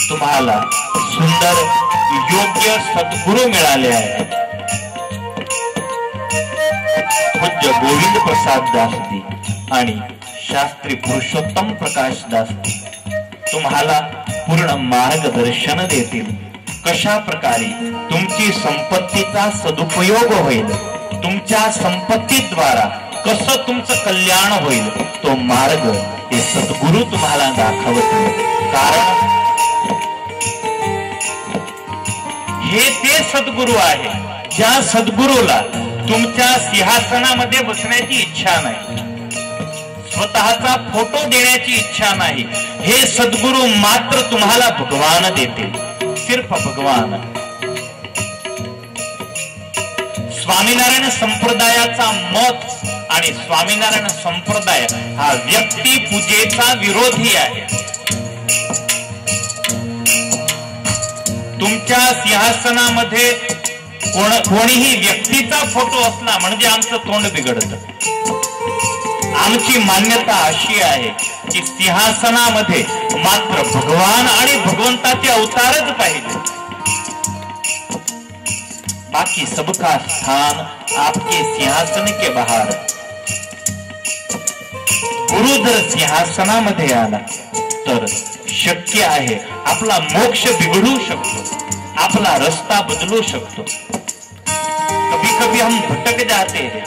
तुम्हाला सुंदर योग्य सद्गुरु मिळाले आहे. पूज्य गोविंद प्रसाद दासजी आणि शास्त्री पुरुषोत्तम प्रकाश दासजी तुम्हाला पूर्ण मार्गदर्शन देतील. कशा प्रकारे तुमची संपत्तीचा सदुपयोग होईल, तुमच्या संपत्तीद्वारा कसं तुमचं कल्याण होईल, तो मार्ग हे सद्गुरु तुम्हाला दाखवतील. कारण हे ते सद्गुरु आहे ज्या सद्गुरूला तुमच्या सिंहासनामध्ये बसण्याची इच्छा नाही, स्वतःचा फोटो देण्याची इच्छा नाही. हे सद्गुरु मात्र तुम्हाला भगवान देते, सिर्फ भगवान. स्वामीनारायण संप्रदायाचा मत आणि स्वामीनारायण संप्रदाय हा व्यक्ती पूजेचा विरोधी आहे. तुमच्या सिंहासनामध्ये कोणीही व्यक्तीचा फोटो असला म्हणजे आमचं तोंड बिघडतं. आमची मान्यता अशी आहे की सिंहासनामध्ये मात्र भगवान आणि भगवंताचे अवतारच पाहिजे. बाकी सबका स्थान आपके सिंहासन के बाहर. गुरु जर सिंहासनामध्ये आला तर शक्य आहे आपला मोक्ष बिघडू शकतो, आपला रस्ता बदलू शकतो. कभी कभी हम भटक जाते हैं.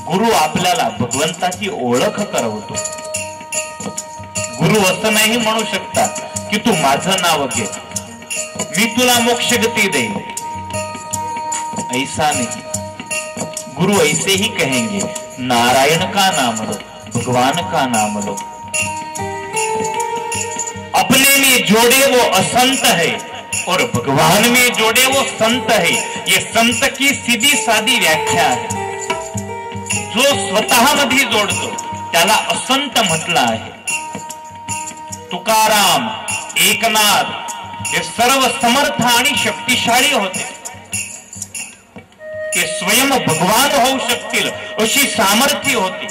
गुरु आपल्याला भगवंताची ओळख करवतो. गुरु असं नाही म्हणू शकता की तू माझं नाव घे, मी तुला मोक्ष गती देईन. ऐसा नहीं. गुरु ऐसे ही कहेंगे, नारायण का नाम लो, भगवान का नाम लो. अपने में जोड़े वो असंत है और भगवान में जोड़े वो संत है. ये संत की सीधी साधी व्याख्या आहे. जो स्वतः मध्ये जोडतो त्याला असंत म्हटलं आहे. तुकाराम, एकनाथ हे सर्व समर्थ आणि शक्तिशाली होते. ते स्वयं भगवान होऊ शकतील अशी सामर्थ्य होती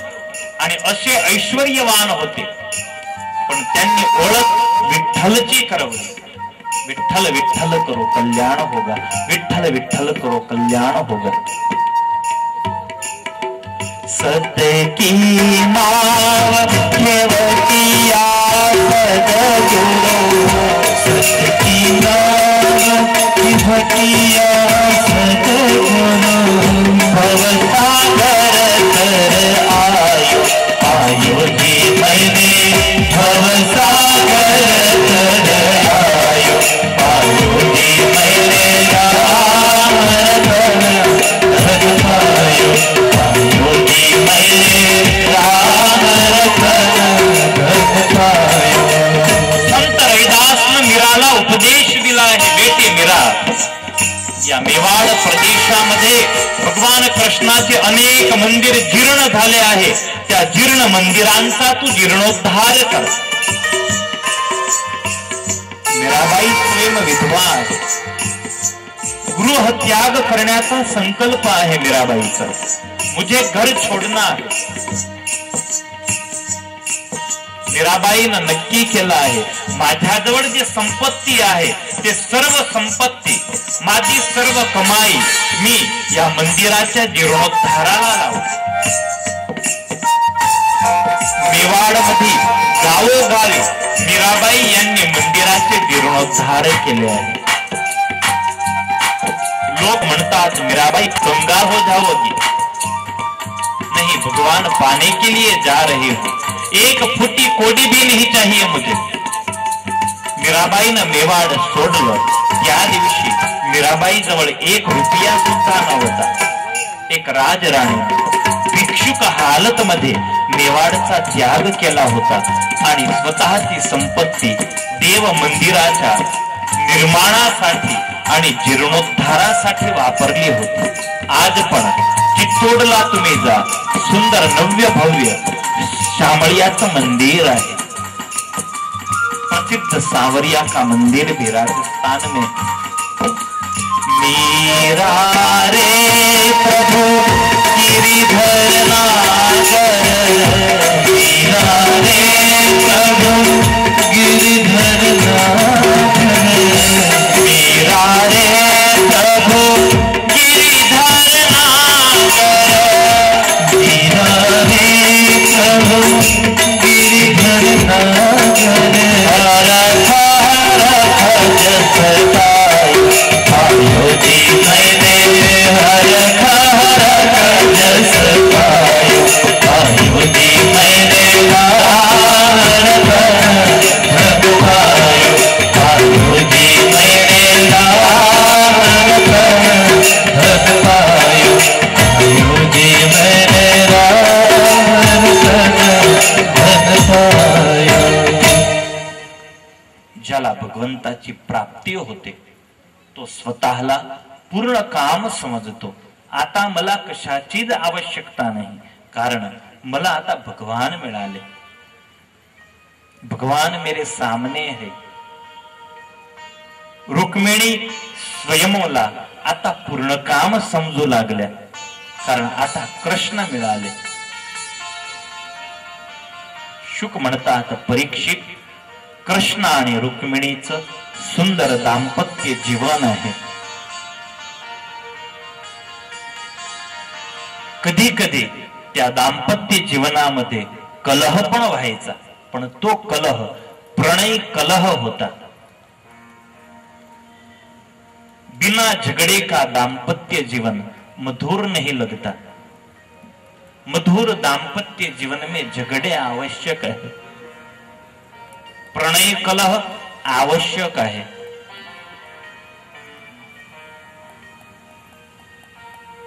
आणि असे ऐश्वर्यवान होते. पण त्यांनी ओळख विठ्ठलची करवली. विठ्ठल विठ्ठल करो कल्याण होगा, विठ्ठल विठ्ठल करो कल्याण होगा. सत्य की नाव ठेवतिया सद्गुरु, सत्य की नाव ठेवतिया सद्गुरु. भवसागर कर आयो, आयो जी मैंने भवसागर कर आयो, आयो जी मैंने राम रतन आयो, आयो जी मैंने राम रतन आयो. संत रविदास ने मीराला उपदेश दिला आहे. बेटे मीरा, या मेवाड प्रदेशामध्ये भगवान कृष्णाचे अनेक मंदिर जीर्ण झाले आहे. त्या जीर्ण मंदिरांचा तू जीर्णोद्धार कर. मीराबाई स्वयं विधवा आहे. गृह त्याग करण्याचा संकल्प आहे मीराबाईचा. मुझे घर छोडना आहे. मीराबाईनं नक्की केलं आहे, माझ्याजवळ जे संपत्ती आहे ते सर्व संपत्ती, माझी सर्व कमाई मी या मंदिराच्या जीर्णोद्धाराला लावू. मेवाडमध्ये गावोगावी मीराबाई यांनी मंदिराचे जीर्णोद्धार केले आहे. लोग म्हणतात मीराबाई कंगाल हो जाओगी. नहीं, भगवान पाने के लिए जा रही हूं. एक फुटी कोडी भी नहीं चाहिए मुझे. मीराबाईनं मेवाड सोडलं. या दिवशी मीराबाई जवळ 1 रुपया सुद्धा नव्हता. एक राजराणी भिक्षुक हालत मध्ये मेवाडचा त्याग केला होता आणि स्वतःची संपत्ती देव मंदिराच्या निर्माणासाठी आणि जीर्णोद्धारासाठी वापरली होती. आज पण चित्तोडला तुम्ही जा, सुंदर नव्य भव्य शामळियाचं मंदिर आहे. प्रसिद्ध सांवरिया का मंदिर भी राजस्थान में. मीरा रे प्रभु गिरिधर नागर मीरा रे प्रभु गिरिधर नागर मीरा रे प्रभु गिरिधर नागर मीरा रे प्रभु गिरिधर नागर आयो जी मैंने हर हर जस पायो आयो जी मैंने हर हर पायो आयो जी मैंने हर हर पायो आयो जी मैंने हर पायो। ज्याला भगवंताची प्राप्ती होते तो स्वतःला पूर्ण काम समजतो। आता मला कशाचीच आवश्यकता नाही, कारण मला आता भगवान मिळाले, भगवान मेरे सामने है। रुक्मिणी स्वयंला आता पूर्ण काम समजू लागल्या, कारण आता कृष्ण मिळाले। शुक म्हणतात, परीक्षित कृष्ण आणि रुक्मिणीचं सुंदर दाम्पत्य जीवन आहे। कधी कधी त्या दाम्पत्य जीवनामध्ये कलह पण व्हायचा, पण तो कलह प्रणय कलह होता। बिना झगड़े का दाम्पत्य जीवन मधुर नहीं लगता। मधुर दाम्पत्य जीवन में झगड़े आवश्यक है, प्रणय कलह आवश्यक आहे।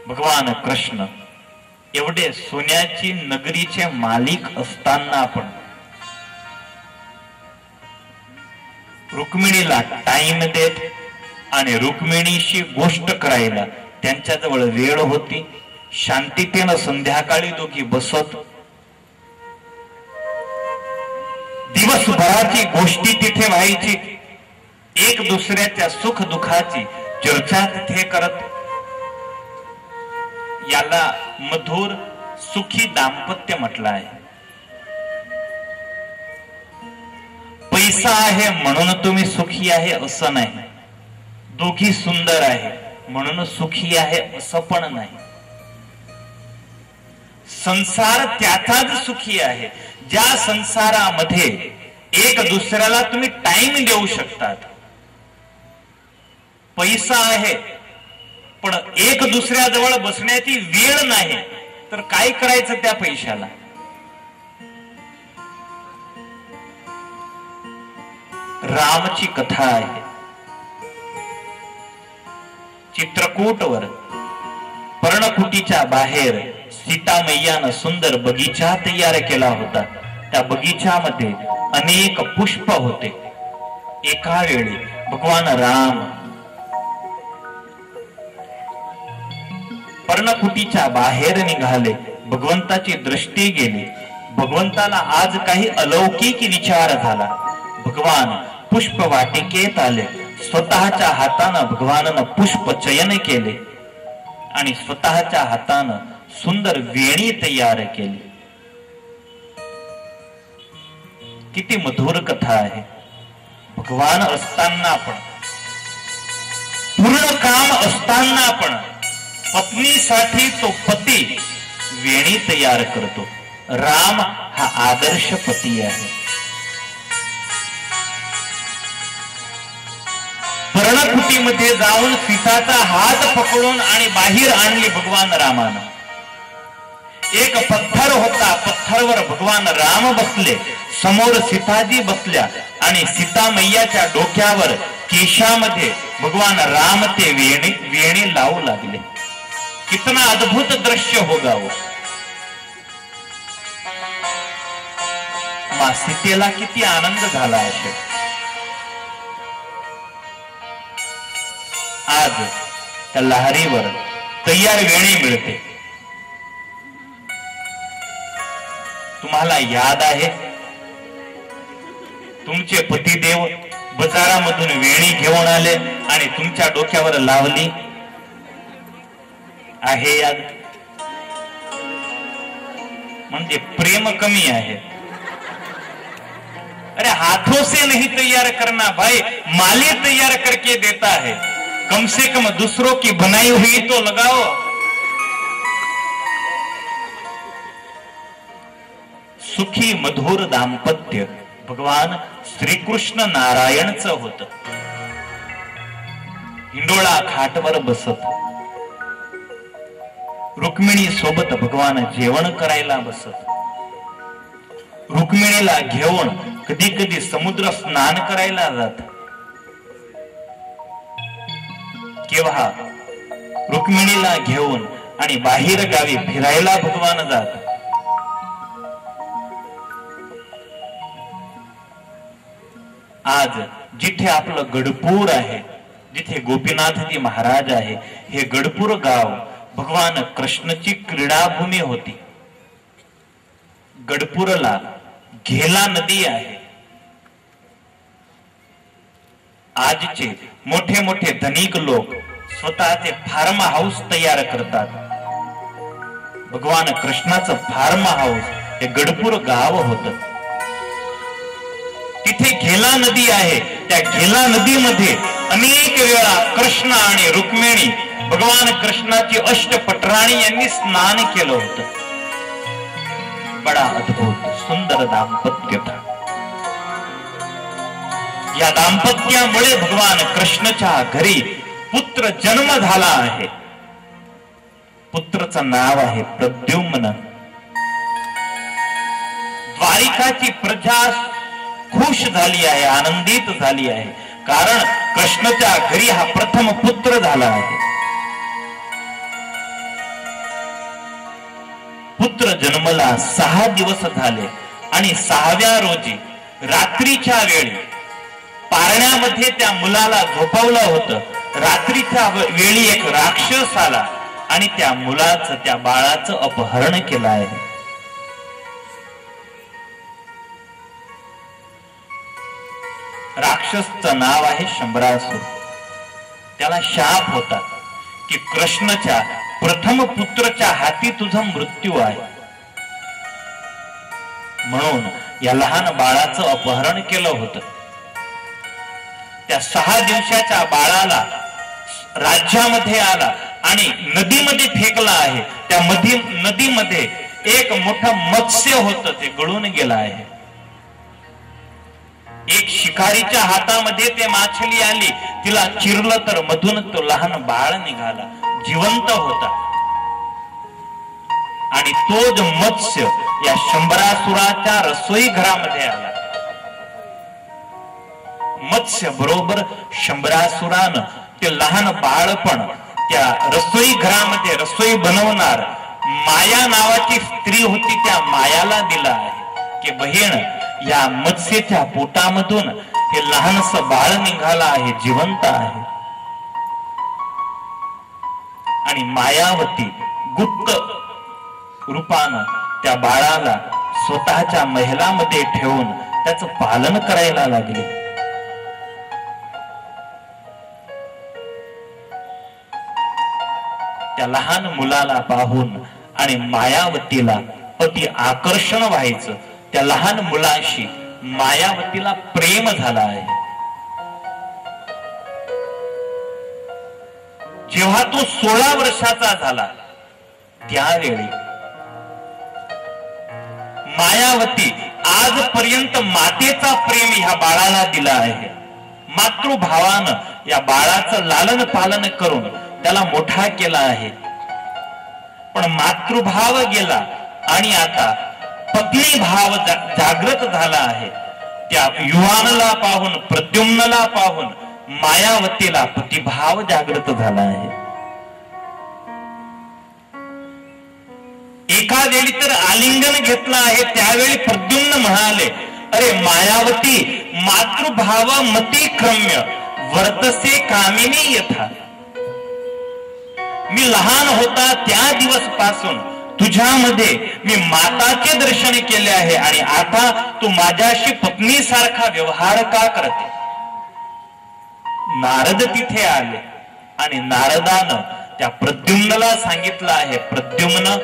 भगवान कृष्ण एवढे सोन्याची नगरीचे मालिक असताना पण रुक्मिणीला टाइम देत आणि रुक्मिणीशी गोष्ट करायला त्यांच्याजवळ वेळ होती। शांततेने संध्याकाळी दोघी बसत दिवसभराची गोष्टी तिथे व्हायची, एक दुसऱ्याच्या सुख दुःखाची चर्चा तिथे करत। याला मधुर सुखी दाम्पत्य म्हटलं आहे। पैसा आहे म्हणून तुम्ही सुखी आहे असं नाही, दोघी सुंदर आहे म्हणून सुखी आहे असं पण नाही। संसार त्याचाच सुखी आहे ज्या संसारामध्ये एक दुसऱ्याला तुम्ही टाइम देऊ शकतात। पैसा आहे पण एक दुसऱ्याजवळ बसण्याची वेळ नाही, तर काय करायचं त्या पैशाला? रामची कथा आहे। चित्रकूटवर पर्णकुटीच्या बाहेर सीता मैयानं सुंदर बगीचा तयार केला होता। त्या बगीच्यामध्ये अनेक पुष्प होते। एका वेळी भगवान राम पर्णकुटीच्या बाहेर निघाले। भगवंताची दृष्टी गेली। भगवंताला आज काही अलौकिक विचार झाला। भगवान पुष्प वाटिकेत आले। स्वतःच्या हातानं भगवानानं पुष्प चयन केले आणि स्वतःच्या हातानं सुंदर वेणी तयार केली। किती मधुर कथा आहे। भगवान असताना पण, पूर्ण काम असताना पण पत्नीसाठी तो पती वेणी तयार करतो। राम हा आदर्श पती आहे। पर्णकुटीमध्ये जाऊन सीताचा हात पकडून आणि बाहेर आणली भगवान रामानं। एक पत्थर होता, पत्थरवर भगवान राम बसले, समोर सीताजी बसल्या आणि सीता मैयाच्या डोक्यावर केशामध्ये भगवान राम ते वेणी लावू लागले। कितना अद्भुत दृश्य होगा वो। मां सीतेला किती आनंद झाला असेल। आज त्या लहरीवर तयार वेणी मिळते। तुम्हाला याद आहे, तुमचे पतिदेव बाजारामधून वेणी घेऊन आले आणि तुमच्या डोक्यावर लावली आहे याद? म्हणजे प्रेम कमी आहे. अरे हाथों से नहीं तैयार करना भाई, माली तैयार करके देता है. कम से कम दूसरों की बनाई हुई तो लगाओ. सुखी मधुर दाम्पत्य भगवान श्रीकृष्ण नारायणचं होत. हिंडोळा खाटवर बसत रुक्मिणी सोबत भगवान जेवण करायला बसत. रुक्मिणीला घेऊन कधी कधी समुद्र स्नान करायला जात. केव्हा रुक्मिणीला घेऊन आणि बाहेर गावी फिरायला भगवान जात. आज जिथे आपलं गडपूर आहे, जिथे गोपीनाथजी महाराज आहे, हे गडपूर गाव भगवान कृष्णची क्रीडाभूमी होती. गडपूरला घेला नदी आहे. आजचे मोठे मोठे धनिक लोक स्वतःचे फार्म हाऊस तयार करतात. भगवान कृष्णाचं फार्म हाऊस हे गडपूर गाव होतं. तिथे घेला नदी आहे. त्या घेला नदीमध्ये अनेक वेळा कृष्ण आणि रुक्मिणी भगवान कृष्णाची अष्टपटराणी यांनी स्नान केलं होतं. बडा अद्भुत सुंदर दाम्पत्य था. या दाम्पत्यामुळे भगवान कृष्णाच्या घरी पुत्र जन्म झाला आहे. पुत्राचं नाव आहे प्रद्युम्न. द्वारिकाची प्रजा खुश झाली आहे, आनंदित झाली आहे, कारण कृष्णाच्या घरी हा प्रथम पुत्र झाला आहे. पुत्र जन्मला 6 दिवस झाले आणि 6व्या रोजी रात्रीच्या वेळी पारण्यामध्ये त्या मुलाला झोपवलं होतं. रात्रीच्या वेळी एक राक्षस आला आणि त्या मुलाचं, त्या बाळाचं अपहरण केलं आहे. राक्षसचं नाव आहे शंभरासूर. त्याला शाप होता की कृष्णाच्या प्रथम पुत्राच्या हाती तुझा मृत्यू आहे. म्हणून या लहान बाळाचं अपहरण केलं होतं. त्या 6 दिवसाच्या बाळाला राज्यामध्ये आला आणि नदीमध्ये फेकला आहे. त्या नदीमध्ये एक मोठं मत्स्य होतं, ते गळून गेलं आहे. एक शिकारीच्या हातामध्ये ते माछली आली, तिला चिरलं तर मधून तो लहान बाळ निघाला, जिवंत होता. आणि तो जो मत्स्य या शंभरासुराच्या रसोई घरामध्ये आला. मत्स्य बरोबर शंभरासुरानं ते लहान बाळ पण त्या रसोई घरामध्ये रसोई बनवणार माया नावाची स्त्री होती, त्या मायाला दिला आहे की बहीण, या मत्स्याच्या पोटामधून हे लहानस बाळ निघाला आहे, जिवंत आहे. आणि मायावती गुप्त रूपानं त्या बाळाला स्वतःच्या महलामध्ये ठेवून त्याचं पालन करायला लागले. त्या लहान मुलाला पाहून आणि मायावतीला अति आकर्षण व्हायचं. त्या लहान मुलाशी मायावतीला प्रेम झाला आहे. जेव्हा तो 16 वर्षाचा झाला त्यावेळी मायावती आजपर्यंत मातेचा प्रेम ह्या बाळाला दिला आहे. मातृभावानं या बाळाचं लालन पालन करून त्याला मोठा केला आहे. पण मातृभाव गेला आणि आता पत्नी भाव जागृत झाला आहे. त्या युवानला पाहून, प्रद्युम्नला पाहून मायावतीला पतिभाव जागृत झाला आहे. एका वेळी तर आलिंगन घेतलं आहे. त्यावेळी प्रद्युम्न म्हणाले, अरे मायावती, मातृभाव मतिक्रम्य वर्तसे कामिनी यथा. मी लहान होता त्या दिवस पासून तुझ्यामध्ये मी माताचे दर्शन केले आहे आणि आता तू माझ्याशी पत्नी सारखा व्यवहार का करते. नारद तिथे आले आणि नारदानं त्या प्रद्युम्नला सांगितलं आहे, प्रद्युम्न,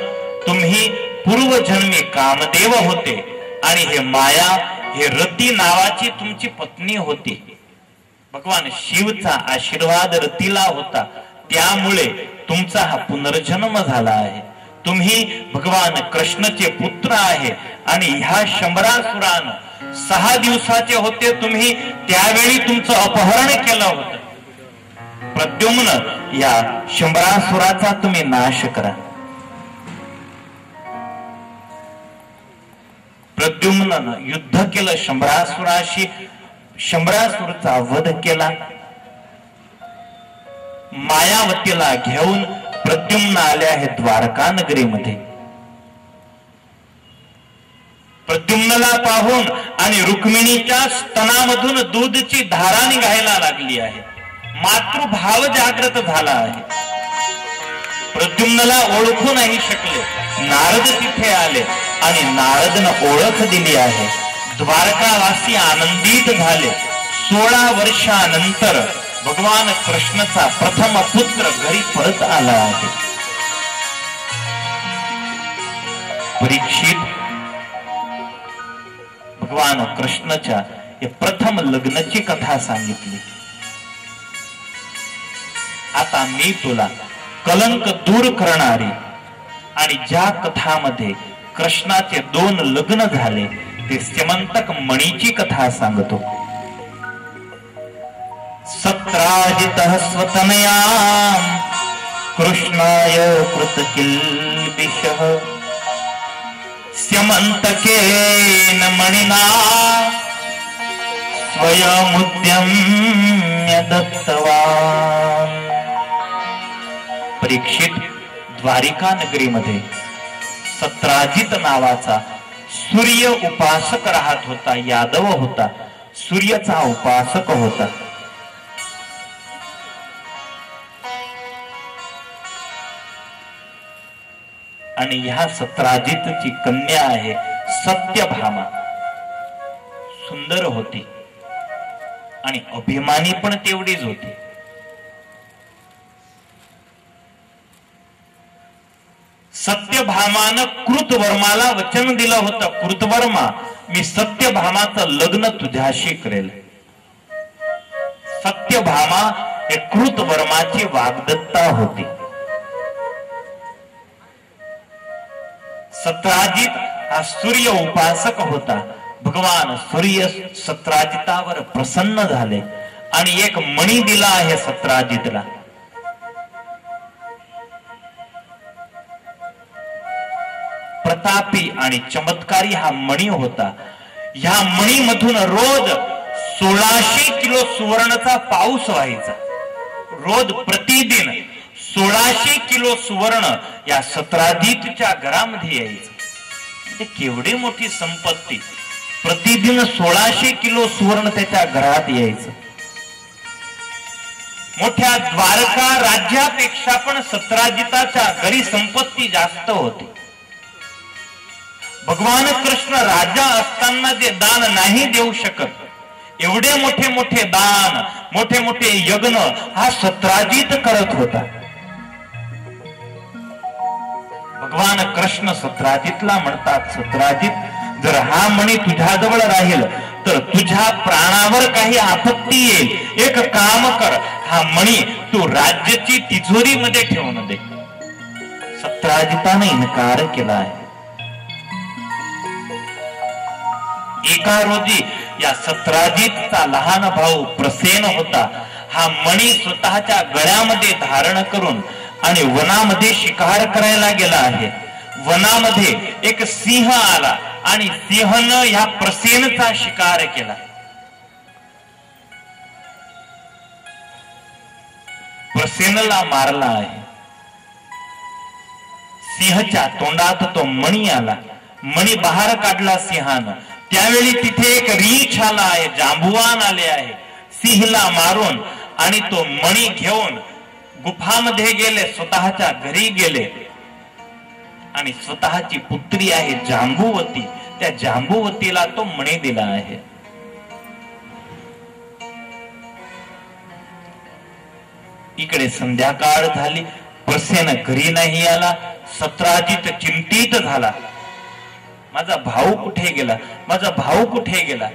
तुम्ही पूर्वजन्मी कामदेव होते आणि हे माया हे रती नावाची तुमची पत्नी होती. भगवान शिवचा आशीर्वाद रतीला होता, त्यामुळे तुमचा हा पुनर्जन्म झाला आहे. तुम्ही भगवान कृष्णचे पुत्र आहे आणि ह्या शंभरासुरानं 6 दिवसाचे होते तुम्ही, त्यावेळी तुमचं अपहरण केलं होतं. प्रद्युम्न या शंभरासुराचा तुम्ही नाश करा. प्रद्युम्न युद्ध केलं शंभरासुराशी, शंभरासुरचा वध केला. मायावतीला घेऊन प्रद्युम्न आले आहेत द्वारका नगरीमध्ये. प्रद्युम्नला पाहून आणि रुक्मिणीच्या स्तनामधून दूधची धारा निघायला लागली आहे. मातृभाव जागृत झाला आहे. प्रद्युम्नला ओळखू नाही शकले. नारद तिथे आले आणि नारदनं ओळख दिली आहे. द्वारकावासी आनंदित झाले. 16 वर्षानंतर भगवान कृष्णचा प्रथम पुत्र घरी परत आला आहे. परीक्षित भगवान कृष्णाच्या प्रथम लग्नाची कथा सांगितली. आता मी तुला कलंक दूर करणारी आणि ज्या कथामध्ये कृष्णाचे 2 लग्न झाले ते स्यमंतक मणीची कथा सांगतो. सत्राजितः स्वतनयां कृष्णाय कृतकिल्बिषः स्यमन्तकेन मणिना स्वयमुद्यम्य दत्तवान्. परीक्षित द्वारिका नगरीमध्ये सत्राजित नावाचा सूर्य उपासक राहत होता. यादव होता, सूर्याचा उपासक होता. आणि ह्या सत्राजितची कन्या आहे सत्यभामा. सुंदर होती आणि अभिमानी पण तेवढीच होती. सत्यभामानं कृतवर्माला वचन दिलं होतं, कृतवर्मा मी सत्यभामाचं लग्न तुझ्याशी करेल. सत्यभामा हे कृतवर्माची वाग्दत्ता होती. सत्राजित हा सूर्य उपासक होता. भगवान सूर्य सत्राजितावर प्रसन्न झाले आणि एक मणी दिला आहे सत्राजितला. प्रतापी आणि चमत्कारी हा मणी होता. ह्या मणीमधून रोज 1600 किलो सुवर्णाचा पाऊस व्हायचा. रोज प्रतिदिन 1600 किलो सुवर्ण या सत्राजितच्या घरामध्ये यायचं. ते केवढी मोठी संपत्ती. प्रतिदिन 1600 किलो सुवर्ण त्याच्या घरात यायचं. मोठ्या द्वारका राज्यापेक्षा पण सत्राजिताच्या घरी संपत्ती जास्त होती. भगवान कृष्ण राजा असताना जे दान नाही देऊ शकत, एवढे मोठे मोठे दान, मोठे मोठे यज्ञ हा सत्राजित करत होता. भगवान कृष्ण सत्राजितला म्हणतात, सत्राजित जर हा मणी तुझ्याजवळ राहील तर तुझ्या प्राणावर काही आपत्ती येईल. एक काम कर, हा मणी तू राज्याची तिजोरीमध्ये ठेवून दे. सत्राजिताने इन्कार केला आहे. एका रोजी या सत्राजितचा लहान भाऊ प्रसेन होता. हा मणी स्वतःच्या गळ्यामध्ये धारण करून आणि वनामध्ये शिकार करायला गेला आहे. वनामध्ये एक सिंह आला आणि सिंहनं ह्या प्रसेनचा शिकार केला. प्रसेनला मारला आहे. सिंहच्या तोंडात तो मणी आला. मणी बाहेर काढला सिंहानं. त्यावेळी तिथे एक रीछ आला आहे, जांबुवान आले आहे. सिंहला मारून आणि तो मणी घेऊन गुफामध्ये गेले, स्वतःच्या घरी गेले आणि स्वतःची पुत्री आहे जांबुवती, त्या जांबुवतीला तो मणी दिला आहे. इकडे संध्याकाळ झाली. प्रसेन घरी नाही आला. सत्राजित चिंतित झाला. माझा भाऊ कुठे गेला, माझा भाऊ कुठे गेला,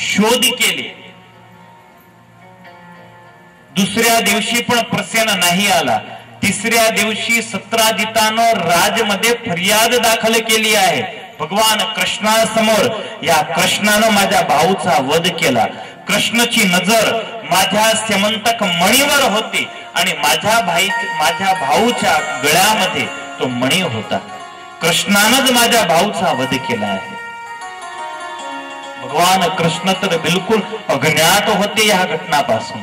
शोध केले. दुसऱ्या दिवशी पण प्रसेन नाही आला. तिसऱ्या दिवशी सत्राजितानं राजमध्ये फरियाद दाखल केली आहे. भगवान कृष्णासमोर या कृष्णानं माझ्या भाऊचा वध केला. कृष्णाची नजर माझ्या स्यमंतक मणीवर होती आणि माझ्या भाऊच्या गळ्यामध्ये तो मणी होता. कृष्णानंच माझ्या भाऊचा वध केला आहे. भगवान कृष्ण तर बिलकुल अज्ञात होते या घटनापासून.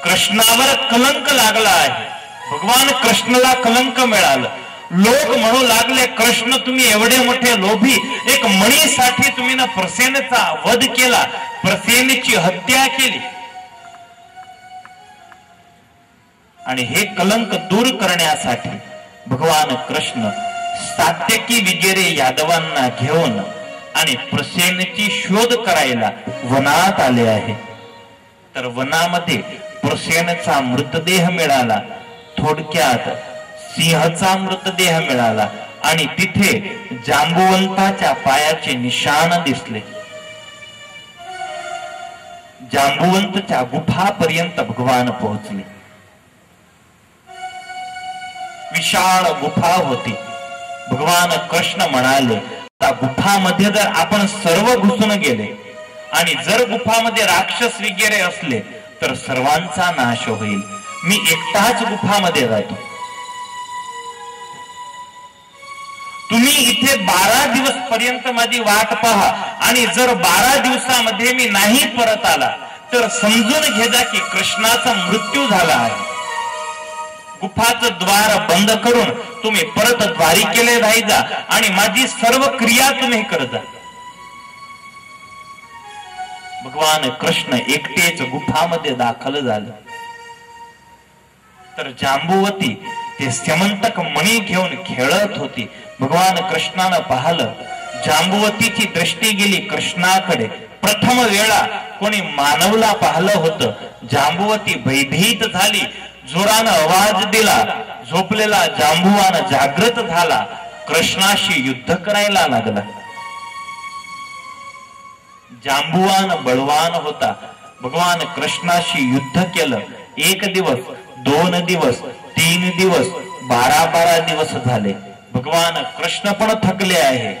कृष्णावर कलंक लागला आहे. भगवान कृष्णाला कलंक मिळालं. लोक म्हणू लागले, कृष्ण तुम्ही एवढे मोठे लोभी, एक मणीसाठी तुम्ही ना प्रसेनचा वध केला, प्रसेनची हत्या केली. आणि हे कलंक दूर करण्यासाठी भगवान कृष्ण सात्यकी वगैरे यादवांना घेऊन आणि प्रसेनची शोध करायला वनात आले आहे. तर वनामध्ये प्रसेनचा मृतदेह मिळाला. थोडक्यात सिंहाचा मृतदेह मिळाला आणि तिथे जांबुवंताच्या पायाचे निशाण दिसले. जांबुवंतच्या गुफापर्यंत भगवान पोहोचले. विशाळ गुफा होती. भगवान कृष्ण म्हणाले, त्या गुफामध्ये जर आपण सर्व घुसून गेले आणि जर गुफामध्ये राक्षस वगैरे असले तर सर्वांचा नाश होईल. मी एकटाच गुफामध्ये जातो. तुम्ही इथे 12 दिवस पर्यंत माझी वाट पहा आणि जर 12 दिवसामध्ये मी नाही परत आला तर समजून घे की कृष्णाचा मृत्यू झाला आहे. गुफाचं द्वार बंद करून तुम्ही परत द्वारिकेला जायचा आणि माझी सर्व क्रिया तुम्ही करता. भगवान कृष्ण एकटेच गुफामध्ये दाखल झाले. तर जांबुवती ते स्यमंतक मणी घेऊन खेळत होती. भगवान कृष्णानं पाहिलं. जांबुवतीची दृष्टी गेली कृष्णाकडे. प्रथम वेळा कोणी मानवला पाहिलं होतं. जांबुवती भयभीत झाली. जोरानं आवाज दिला. झोपलेला जांबुवान जागृत झाला. कृष्णाशी युद्ध करायला लागला. जांबुवान बळवान होता. भगवान कृष्णाशी युद्ध केलं. 1 दिवस, 2 दिवस, 3 दिवस, 12 दिवस झाले. भगवान कृष्ण पण थकले आहे.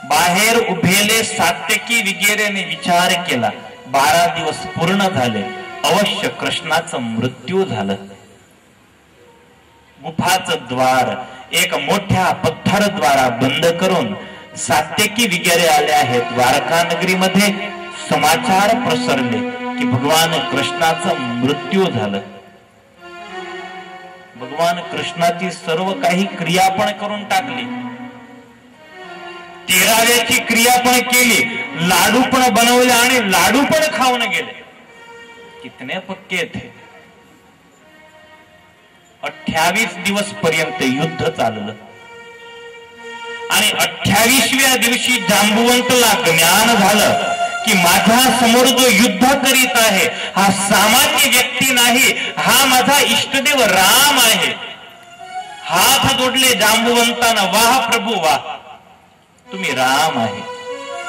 बाहेर उभेले सात्यकी वगैरेने विचार केला. 12 दिवस पूर्ण झाले. अवश्य कृष्णाचं मृत्यू झालं. गुफाचं द्वार एक मोठ्या पत्थरद्वारा बंद करून सात्यकी वगैरे आले आहेत. द्वारका नगरीमध्ये समाचार प्रसरले की भगवान कृष्णाचं मृत्यू झालं. भगवान कृष्णाची सर्व काही क्रिया पण करून टाकली. 13व्याची क्रिया पण केली. लाडू पण बनवले आणि लाडू पण खाऊन गेले. कितने पक्के थे. 28 दिवस पर्यंत युद्ध चाललं आणि 28व्या दिवशी जांबुवंतला ज्ञान झालं की माझ्या समोर जो युद्ध करीत आहे हा सामान्य व्यक्ती नाही, हा माझा इष्टदेव राम आहे. हात जोडले जांबुवंतानं, वाह प्रभू वाह, तुम्ही राम आहे.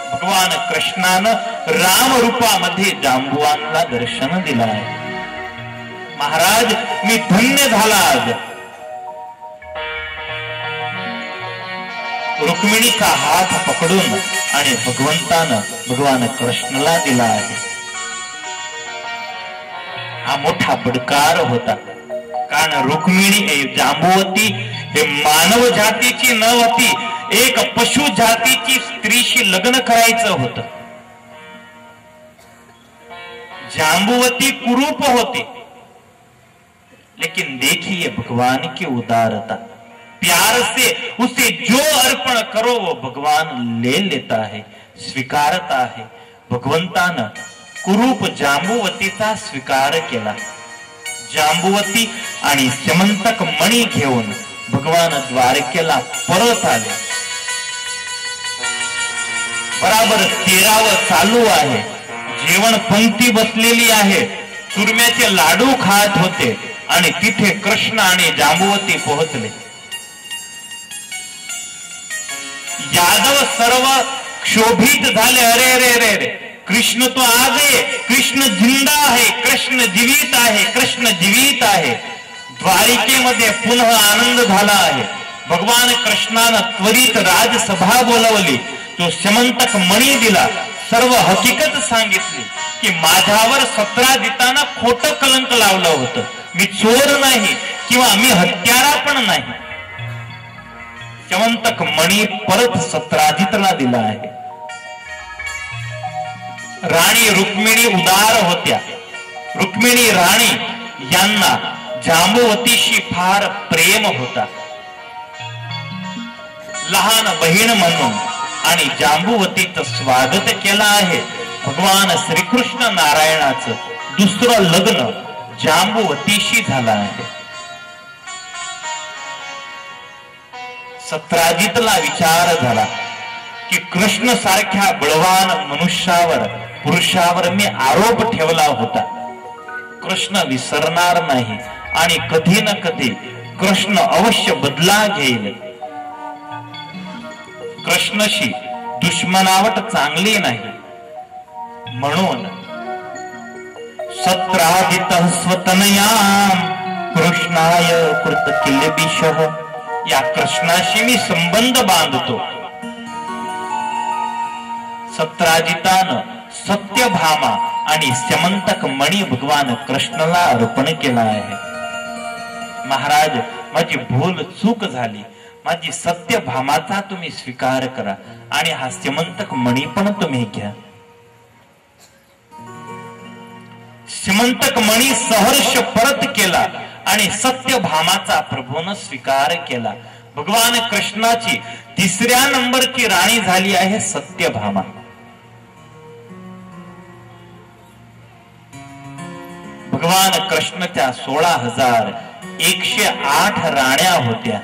भगवान कृष्णानं राम रूपामध्ये जांबुवानला दर्शन दिलं आहे. महाराज मी धन्य झाला आज. रुक्मिणीचा हात पकडून आणि भगवंतानं भगवान कृष्णाला दिला आहे. हा मोठा बडकार होता. कारण रुक्मिणी जांबुवती हे मानव जातीची न होती, एक पशु जातीची स्त्रीशी लग्न करायचं होतं. जांबुवती कुरूप होती, लेकिन देखिए भगवान की उदारता. प्यार से उसे जो अर्पण करो वो भगवान ले लेता है, स्वीकारता है. भगवंतानं कुरूप जांबुवतीचा स्वीकार केला. जांबुवती आणि स्यमंतक मणी घेऊन भगवान द्वारकेला परत आले. बराबर 13वं चालू आहे. जेवण पंक्ती बसलेली आहे. चुरम्याचे लाडू खात होते. आणि तिथे कृष्ण आणि जांबुवती पोहोचले. यादव सर्व क्षोभित झाले. अरे रे रे रे, कृष्ण तो आ गए, कृष्ण जिंदा आहे, कृष्ण जीवित आहे, कृष्ण जीवित आहे. द्वारिकेमध्ये पुन्हा आनंद झाला आहे. भगवान कृष्णानं त्वरित राजसभा बोलवली. तो समंतक मणी दिला. सर्व हकीकत सांगितली की माझ्यावर सत्राजितानं खोटं कलंक लावलं होतं. मी चोर नाही किंवा मी हत्यारा पण नाही. समंतक मणी परत सत्राजितला दिला आहे. राणी रुक्मिणी उदार होत्या. रुक्मिणी राणी यांना जांबुवतीशी फार प्रेम होता. लहान बहीण म्हणून आणि जांबुवतीचं स्वागत केलं आहे. भगवान श्रीकृष्ण नारायणाचं दुसरं लग्न जांबुवतीशी झालं आहे. सत्राजितला विचार झाला की कृष्ण सारख्या बळवान मनुष्यावर, पुरुषावर मी आरोप ठेवला होता. कृष्ण विसरणार नाही आणि कधी ना कधी कृष्ण अवश्य बदला घेईल. कृष्णशी दुश्मनावट चांगली नाही. म्हणून सत्राजित स्वतनयाम कृष्णाय कृत किल्बिषः, या कृष्णाशी मी संबंध बांधतो. सत्राजितानं सत्यभामा आणि समंतक मणी भगवान कृष्णाला अर्पण केला आहे. महाराज, माझी भूल चूक झाली. माझी सत्यभामाचा तुम्ही स्वीकार करा आणि हा समंतक मणी पण तुम्ही घ्या. समंतक मणी सहर्ष परत केला आणि सत्यभामाचा प्रभूनं स्वीकार केला. भगवान कृष्णाची तिसऱ्या नंबरची राणी झाली आहे सत्यभामा. भगवान कृष्णाच्या 16,108 राण्या होत्या.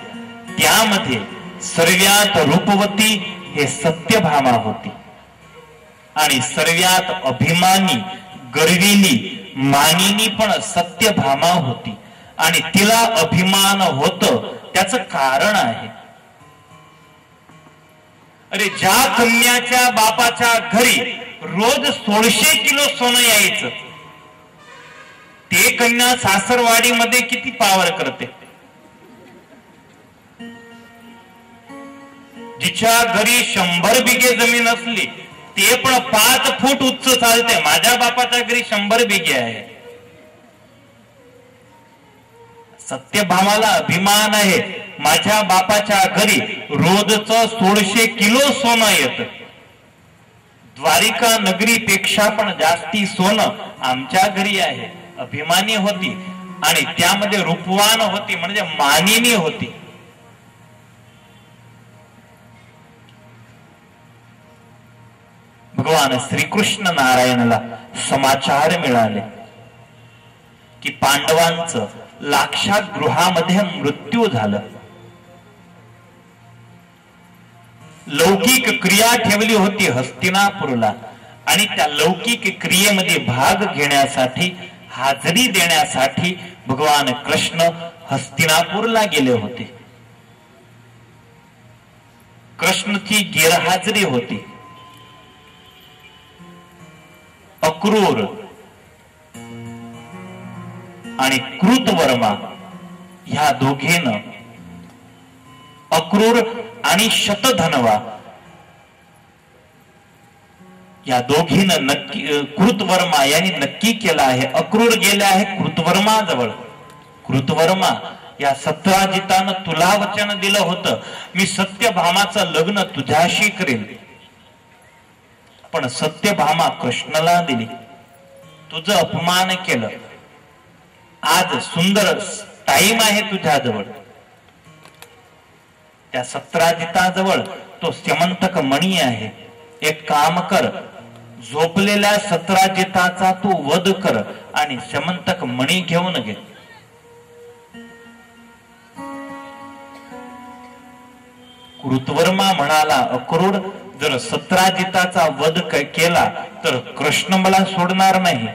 त्यामध्ये सर्वात रूपवती हे सत्यभामा होती आणि सर्वात अभिमानी, गर्विणी, मानिनी पण सत्यभामा होती. आणि तिला अभिमान होत त्याच कारण आहे. अरे, ज्या कन्याच्या बापाच्या घरी रोज 100 किलो सोनं यायचं, ते कन्या सासरवाडीमध्ये किती पावर करते. जिच्या घरी 100 बिघे जमीन असली ते पण 5 फूट उच्च चालते. माझ्या बापाच्या घरी 100 बिघे आहे. सत्यभामाला अभिमान आहे, माझ्या बापाच्या घरी रोजचं 100 किलो सोनं येत. द्वारिका नगरीपेक्षा पण जास्ती सोनं आमच्या घरी आहे. अभिमानी होती आणि त्यामध्ये रूपवान होती, म्हणजे मानिनी होती. भगवान श्रीकृष्ण नारायणाला समाचार मिळाले की पांडवांचं लाक्षागृहामध्ये मृत्यू झालं. लौकिक क्रिया ठेवली होती हस्तिनापूरला आणि त्या लौकिक क्रियेमध्ये भाग घेण्यासाठी, हाजरी देण्यासाठी भगवान कृष्ण हस्तिनापूरला गेले होते. कृष्णची गैरहाजरी होती. अक्रूर आणि कृतवर्मा ह्या दोघेनं, अक्रूर आणि शतधनवा या दोघीनं नक्की, कृतवर्मा यांनी नक्की केलं आहे. अक्रूर गेले आहे कृतवर्मा जवळ. कृतवर्मा या सत्राजितानं तुला वचन दिलं होतं, मी सत्यभामाचं लग्न तुझ्याशी करेल. पण सत्यभामा कृष्णाला दिली. तुझं अपमान केलं. आज सुंदर टाइम आहे तुझ्याजवळ. त्या सत्राजिताजवळ तो समंतक मणी आहे. एक काम कर, झोपलेल्या सत्राजिताचा तू वध कर आणि समंतक मणी घेऊन घे. कृतवर्मा म्हणाला, अक्रूर, जर सत्राजिताचा वध केला तर कृष्ण मला सोडणार नाही.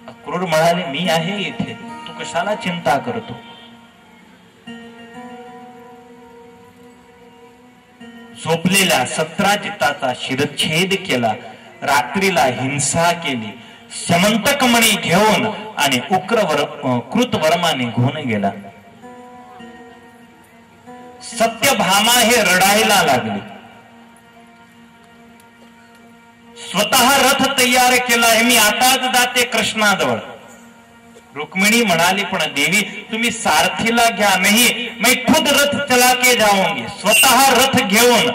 अक्रूर अक्रूर म्हणाले, मी आहे इथे, तू कशाला चिंता करतो? झोपलेल्या 17 चित्ताचा शिरच्छेद केला, रात्रीला हिंसा केली, समंतक मणी घेऊन आणि कृतवर्मा निघून गेला. सत्यभामा हे रडायला लागले. स्वतः रथ तयार केला आहे, मी आताच जाते कृष्णाजवळ. रुक्मिणी म्हणाली, पण देवी तुम्ही सारथीला घ्या. नाही, मैं खुद रथ चला के जाऊंगी. स्वतः रथ घेऊन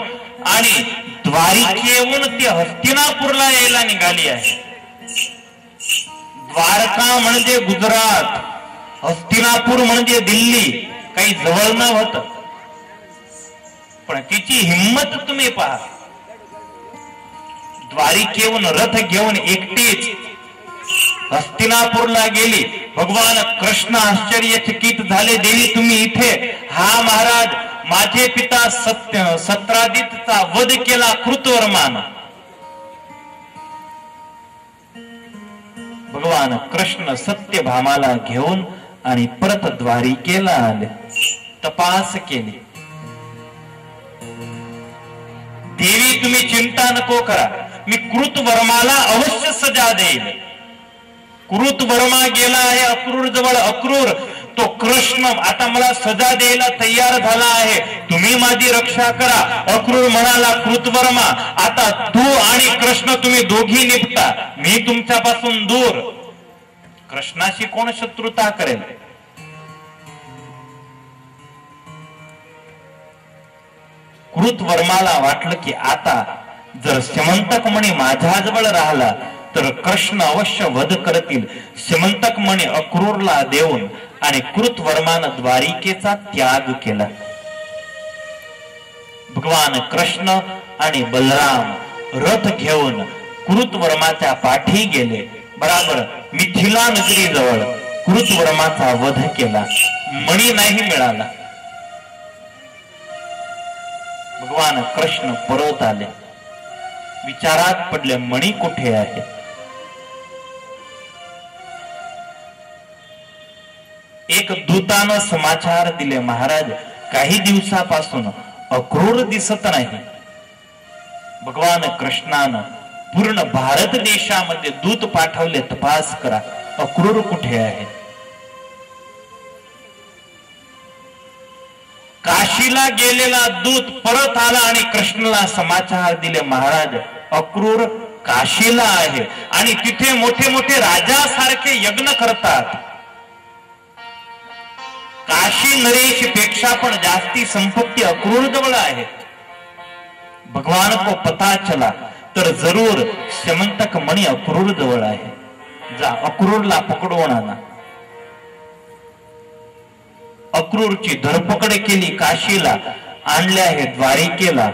आणि द्वारिकेहून ती हस्तिनापूरला यायला निघाली आहे. द्वारका म्हणजे गुजरात, हस्तिनापूर म्हणजे दिल्ली, काही जवळ नव्हतं. पण तिची हिंमत तुम्ही पहा. द्वारिकेहून रथ घेऊन एकटीच हस्तिनापूरला गेली. भगवान कृष्ण आश्चर्यचकित झाले, देवी तुम्ही इथे? हा महाराज, माझे पिता सत्रादितचा वध केला कृतवर्मान. भगवान कृष्ण सत्यभामाला घेऊन आणि परत द्वारिकेला आले. तपास केली. देवी तुम्ही चिंता नको करा, मी कृतवर्माला अवश्य सजा देईल. कृतवर्मा गेला आहे अक्रूर जवळ. अक्रूर तो कृष्ण आता मला सजा द्यायला तयार झाला आहे, तुम्ही माझी रक्षा करा. अक्रूर म्हणाला, कृतवर्मा आता तू आणि कृष्ण तुम्ही दोघी निपटा, मी तुमच्यापासून दूर. कृष्णाशी कोण शत्रुता करेल? कृतवर्माला वाटलं की आता जर समंतक मणी माझ्याजवळ राहिला तर कृष्ण अवश्य वध करतील. समंतक मणी अक्रूरला देऊन आणि कृतवर्मानं द्वारिकेचा त्याग केला. भगवान कृष्ण आणि बलराम रथ घेऊन कृतवर्माच्या पाठी गेले. बराबर मिथिला नगरी जवळ कृतवर्माचा वध केला. मणी नाही मिळाला. भगवान कृष्ण परत आले. विचारात पडले, मणी कुठे आहे? एक दूतानं समाचार दिले, महाराज काही दिवसापासून अक्रूर दिसत नाही. भगवान कृष्णानं पूर्ण भारत देशामध्ये दूत पाठवले, तपास करा अक्रूर कुठे आहे. काशीला गेलेला दूत परत आला आणि कृष्णाला समाचार दिले, महाराज अक्रूर काशीला आहे आणि तिथे मोठे मोठे राजासारखे यज्ञ करतात. काशी नरेश पेक्षा पण जास्ती संपत्ती अक्रूर जवळ आहे. भगवान को पता चला तर जरूर समंतक मणी अक्रूर जवळ आहे. जा अक्रूरला पकडून आणा. अक्रूरची धरपकड केली, काशीला आणले आहे द्वारिकेला.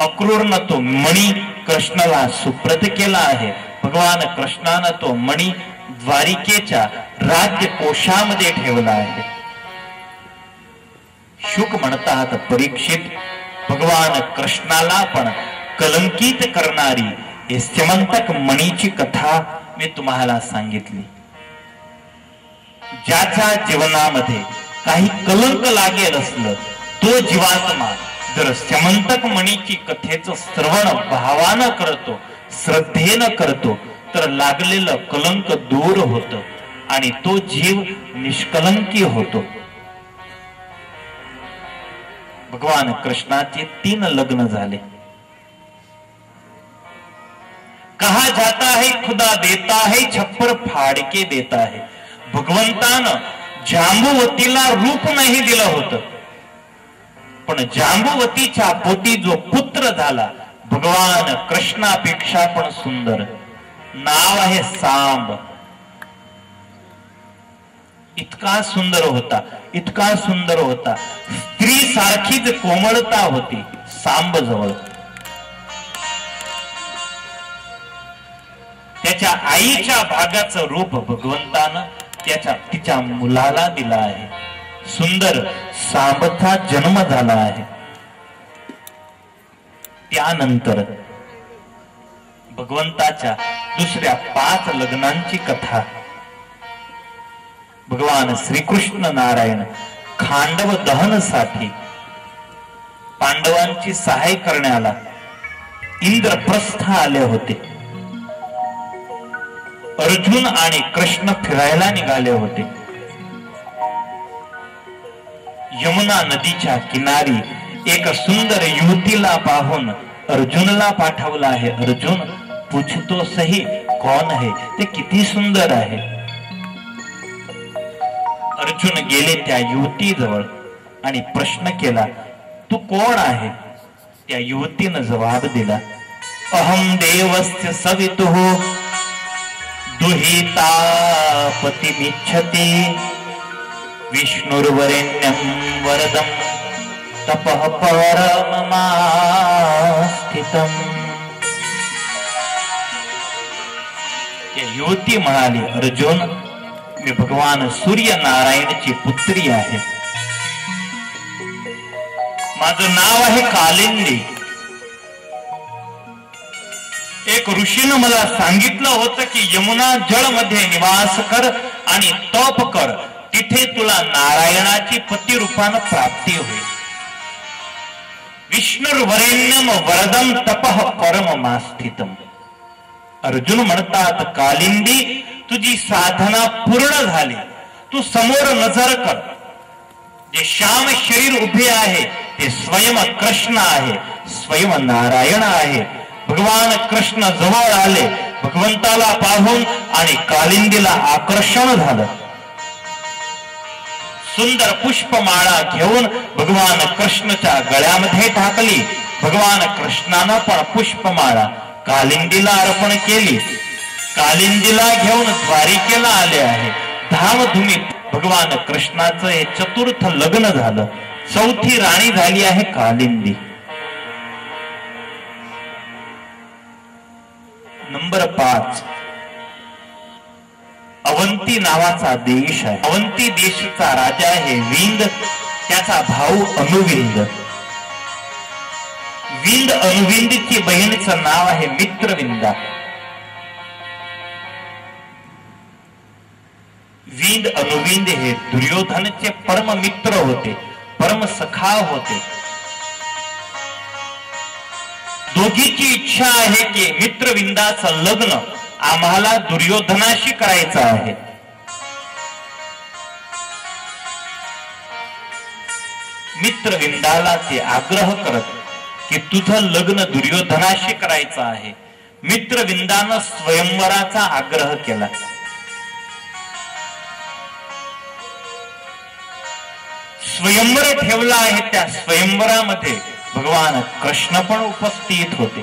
अक्रूरनं तो मणी कृष्णाला सुप्रत केला आहे. भगवान कृष्णानं तो मणी द्वारिकेच्या राज्य कोशामध्ये ठेवला आहे. शुक म्हणतात, परीक्षित भगवान कृष्णाला पण कलंकित करणारी हे समंतक मणीची कथा मी तुम्हाला सांगितली. ज्याच्या जीवनामध्ये काही कलंक लागेल असलं तो जीवात्मा जर समंतक मणीची कथेचं श्रवण भावानं करतो, श्रद्धेनं करतो तर लागलेलं कलंक दूर होतं आणि तो जीव निष्कलंकी होतो. भगवान कृष्णाचे 3 लग्न झाले. कहा जाता है खुदा देता है, छप्पर फाड़ के देता है. भगवंतानं जांबुवतीला रूप नाही दिलं होतं, पण जांबुवतीच्या पोटी जो पुत्र झाला भगवान कृष्णापेक्षा पण सुंदर, नाव आहे सांब. इतका सुंदर होता, इतका सुंदर होता, स्त्री सारखीच कोमलता होती सांब जवळ. त्याच्या आईच्या भागाचं रूप भगवंतानं तिच्या मुलाला दिला आहे. सुंदर सांबचा जन्म झाला आहे. त्यानंतर भगवंताच्या दुसऱ्या 5 लग्नांची कथा भगवान श्रीकृष्ण नारायण खांडव दहनसाठी पांडवांची सहाय करण्याला इंद्रप्रस्थ आले होते. अर्जुन आणि कृष्ण फिरायला निघाले होते. यमुना नदीच्या किनारी एक सुंदर युवतीला पाहून अर्जुनला पाठवला आहे. अर्जुन पूछतो सही कौन है, ते किती सुंदर आहे. अर्जुन गेले त्या युवतीजवळ आणि प्रश्न केला, तू कोण आहे? त्या युवतीनं जवाब दिला, अहम देवस्य सवितुः दुहिता पतिमिच्छति विष्णुर्वरेण्यं वरदं तपः परममास्थितम्. त्या युवती म्हणाली, अर्जुन मी भगवान सूर्य नारायणची पुत्री आहे. माझं नाव आहे कालिंदी. एक ऋषीनं मला सांगितलं होतं की यमुना जळ मध्ये निवास कर आणि तप कर, तिथे तुला नारायणाची पतिरूपानं प्राप्ती होईल. विष्णुर्वरेण्यम वरदम तपः परममास्थितम. अर्जुन म्हणतात, कालिंदी तुझी साधना पूर्ण झाली. तू समोर नजर कर. जे श्याम शरीर उभे आहे ते स्वयं कृष्ण आहे, स्वयं नारायण आहे. भगवान कृष्ण जवळ आले. भगवंताला पाहून आणि कालिंदीला आकर्षण झालं. सुंदर पुष्पमाळा घेऊन भगवान कृष्णच्या गळ्यामध्ये टाकली. भगवान कृष्णानं पण पुष्पमाळा कालिंदीला अर्पण केली. कालिंदीला घेऊन द्वारिकेला आले आहे. धामधुमीत भगवान कृष्णाचं हे चतुर्थ लग्न झालं. चौथी राणी झाली आहे कालिंदी. नंबर 5, अवंती नावाचा देश आहे. अवंती देशाचा राजा आहे विंद, त्याचा भाऊ अनुविंद. विंद अनुविंदची बहिणीचं नाव आहे मित्रविंदा. विंद अनुविंद हे दुर्योधनचे परम मित्र होते, परम सखा होते. दोघीची इच्छा आहे की मित्रविंदाचं लग्न आम्हाला दुर्योधनाशी करायचं आहे. मित्रविंदाला ते आग्रह करत की तुझं लग्न दुर्योधनाशी करायचं आहे. मित्रविंदानं स्वयंवराचा आग्रह केला. स्वयंवर ठेवला आहे. त्या स्वयंवरामध्ये भगवान कृष्ण पण उपस्थित होते.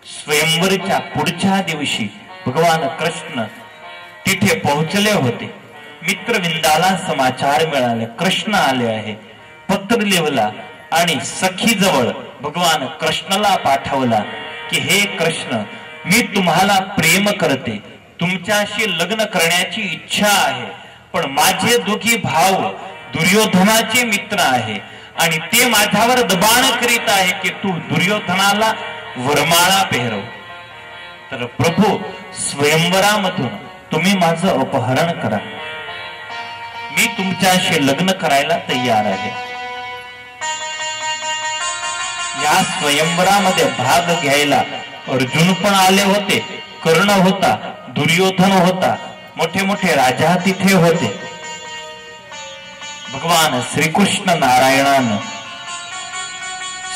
स्वयंवरच्या पुढच्या दिवशी भगवान कृष्ण तिथे पोहोचले होते. मित्रविंदाला समाचार मिळाले, कृष्ण आले आहे. पत्र लिहला आणि सखीजवळ भगवान कृष्णाला पाठवला की हे कृष्ण, मी तुम्हाला प्रेम करते, तुमच्याशी लग्न करण्याची इच्छा आहे, पण माझे दोघी भाऊ दुर्योधनाचे मित्र आहे आणि ते माझ्यावर दबाण करीत आहे की तू दुर्योधनाला वरमाळा पेहरव. तर प्रभू, स्वयंवरामधून तुम्ही माझं अपहरण करा, मी तुमच्याशी लग्न करायला तयार आहे. या स्वयंवरामध्ये भाग घ्यायला अर्जुन पण आले होते, कर्ण होता, दुर्योधन होता, मोठे मोठे राजा तिथे होते. भगवान श्रीकृष्ण नारायणानं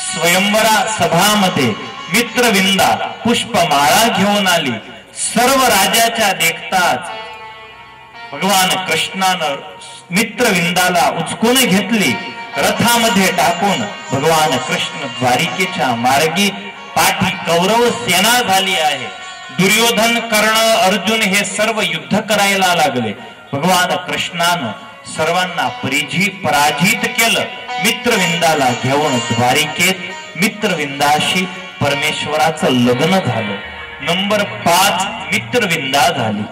स्वयंवरा सभामध्ये मित्रविंदा पुष्पमाळा घेऊन आली. सर्व राजाच्या देखताच भगवान कृष्णानं मित्रविंदाला उचकून घेतली. रथामध्ये टाकून भगवान कृष्ण द्वारिकेच्या मार्गी. पाठी कौरव सेना झाली आहे. दुर्योधन, कर्ण, अर्जुन हे सर्व युद्ध करायला लागले. भगवान कृष्णानं सर्वांना पराजित केलं. मित्रविंदाला घेऊन द्वारिकेत मित्रविंदाशी परमेश्वराचं लग्न झालं. नंबर 5 मित्रविंदा झाली.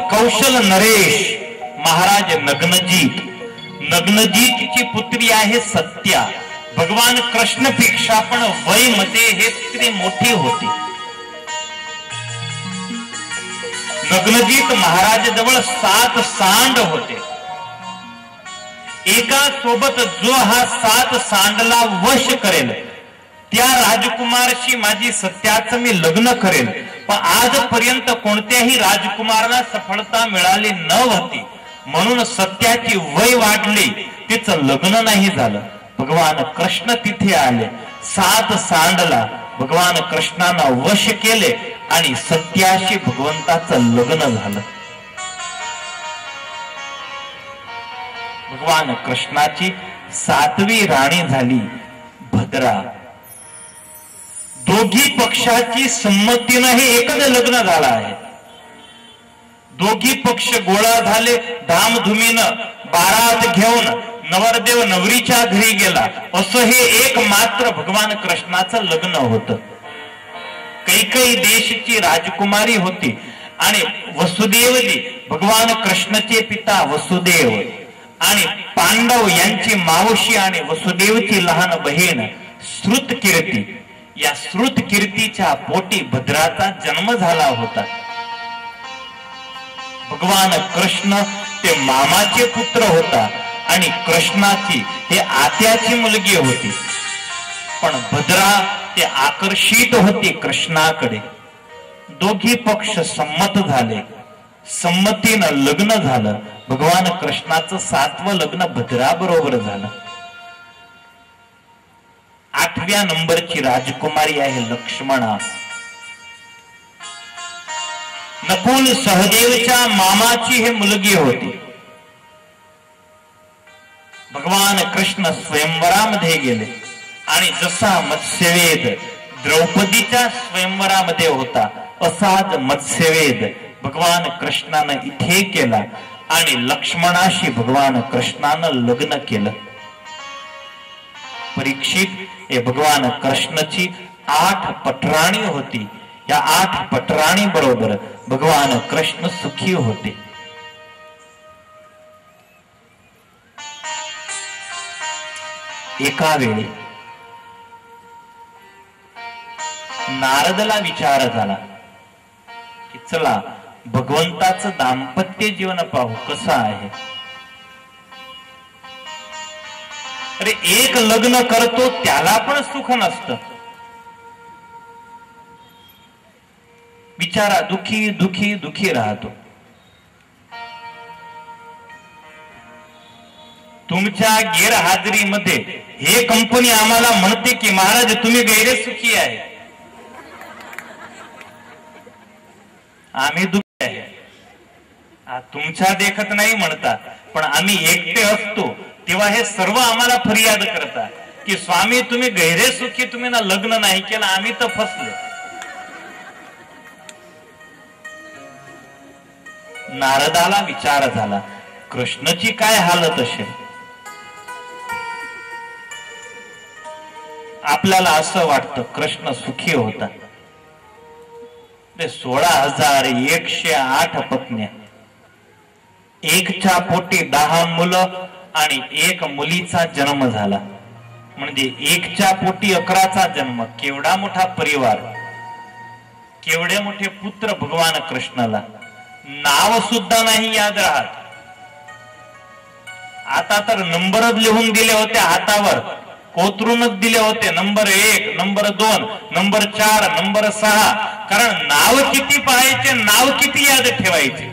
कौशल नरेश महाराज नग्नजीत. नग्नजीतची पुत्री आहे सत्या. भगवान कृष्णपेक्षा पण वय मध्ये हे तिकडे मोठी होती. नग्नजीत महाराज जवळ 7 सांड होते. एका सोबत जो हा 7 सांडला वश करेल त्या राजकुमारशी माझी सत्याचं मी लग्न करेल. पण आजपर्यंत कोणत्याही राजकुमाराला सफलता मिळाली न होती, म्हणून सत्याची वय वाढली, तिचं लग्न नाही झालं. भगवान कृष्ण तिथे आले, 7 सांडला भगवान कृष्णानं वश केले आणि सत्याशी भगवंताचं लग्न झालं. भगवान कृष्णाची 7वी राणी झाली भद्रा. दोघी पक्षाची संमतीनं हे एकच लग्न झालं आहे. दोघी पक्ष गोळा झाले, धामधुमीनं बारात घेऊन नवरदेव नवरीच्या घरी गेला. असं हे एक मात्र भगवान कृष्णाचं लग्न होतं. कैकेयी देशची राजकुमारी होती आणि वसुदेवजी भगवान कृष्णाचे पिता वसुदेव आणि पांडव यांची मावशी आणि वसुदेवची लहान बहीण श्रुतकीर्ती, या श्रुतकीर्तीच्या पोटी भद्राचा जन्म झाला होता. भगवान कृष्ण ते मामाचे पुत्र होता आणि कृष्णाची हे आत्याची मुलगी होती. पण भद्रा ते आकर्षित होती कृष्णाकडे. दोघी पक्ष संमत झाले, संमतीनं लग्न झालं. भगवान कृष्णाचं 7वं लग्न भद्रा बरोबर झालं. 8व्या नंबरची राजकुमारी आहे लक्ष्मणा. नकुल सहदेवच्या मामाची हे मुलगी होती. भगवान कृष्ण स्वयंवरामध्ये गेले आणि जसा मत्स्यवेध द्रौपदीच्या स्वयंवरामध्ये होता, असाच मत्स्यवेध भगवान कृष्णानं इथे केला आणि लक्ष्मणाशी भगवान कृष्णानं लग्न केलं. परीक्षित हे भगवान कृष्णाची 8 पटराणी होती. या 8 पटराणी बरोबर भगवान कृष्ण सुखी होते. एका वेळी नारदला विचार झाला की चला भगवंताचं दाम्पत्य जीवन पाहू कसं आहे. अरे एक लग्न करतो त्याला पण सुख नसतं. बिचारा दुखी दुखी दुखी राहतो. तुमच्या गैरहजेरीमध्ये हे कंपनी आम्हाला म्हणते की महाराज तुम्ही गैरसुखी आहे, आम्ही दुखी आहे. तुमच्या देखत नाही म्हणतात, पण आम्ही एकटे असतो तेव्हा हे सर्व आम्हाला फरियाद करतात की स्वामी तुम्ही गैरसुखी, तुम्ही ना लग्न नाही केलं, आम्ही तर फसले. नारदाला विचार झाला कृष्णाची काय हालत असेल. आपल्याला असं वाटतं कृष्ण सुखी होता. 16,108 पत्न्या, एकच्या पोटी 10 मुलं आणि 1 मुलीचा जन्म झाला. म्हणजे एकच्या पोटी 11चा जन्म. केवढा मोठा परिवार, केवढे मोठे पुत्र भगवान कृष्णाला. नाव सुद्धा नाही याद राहत. आता तर नंबरच लिहून दिले होते हातावर, कोतरूनच दिले होते. Number 1, number 2, number 4, number 6. कारण नाव किती पाहायचे, नाव किती याद ठेवायचे.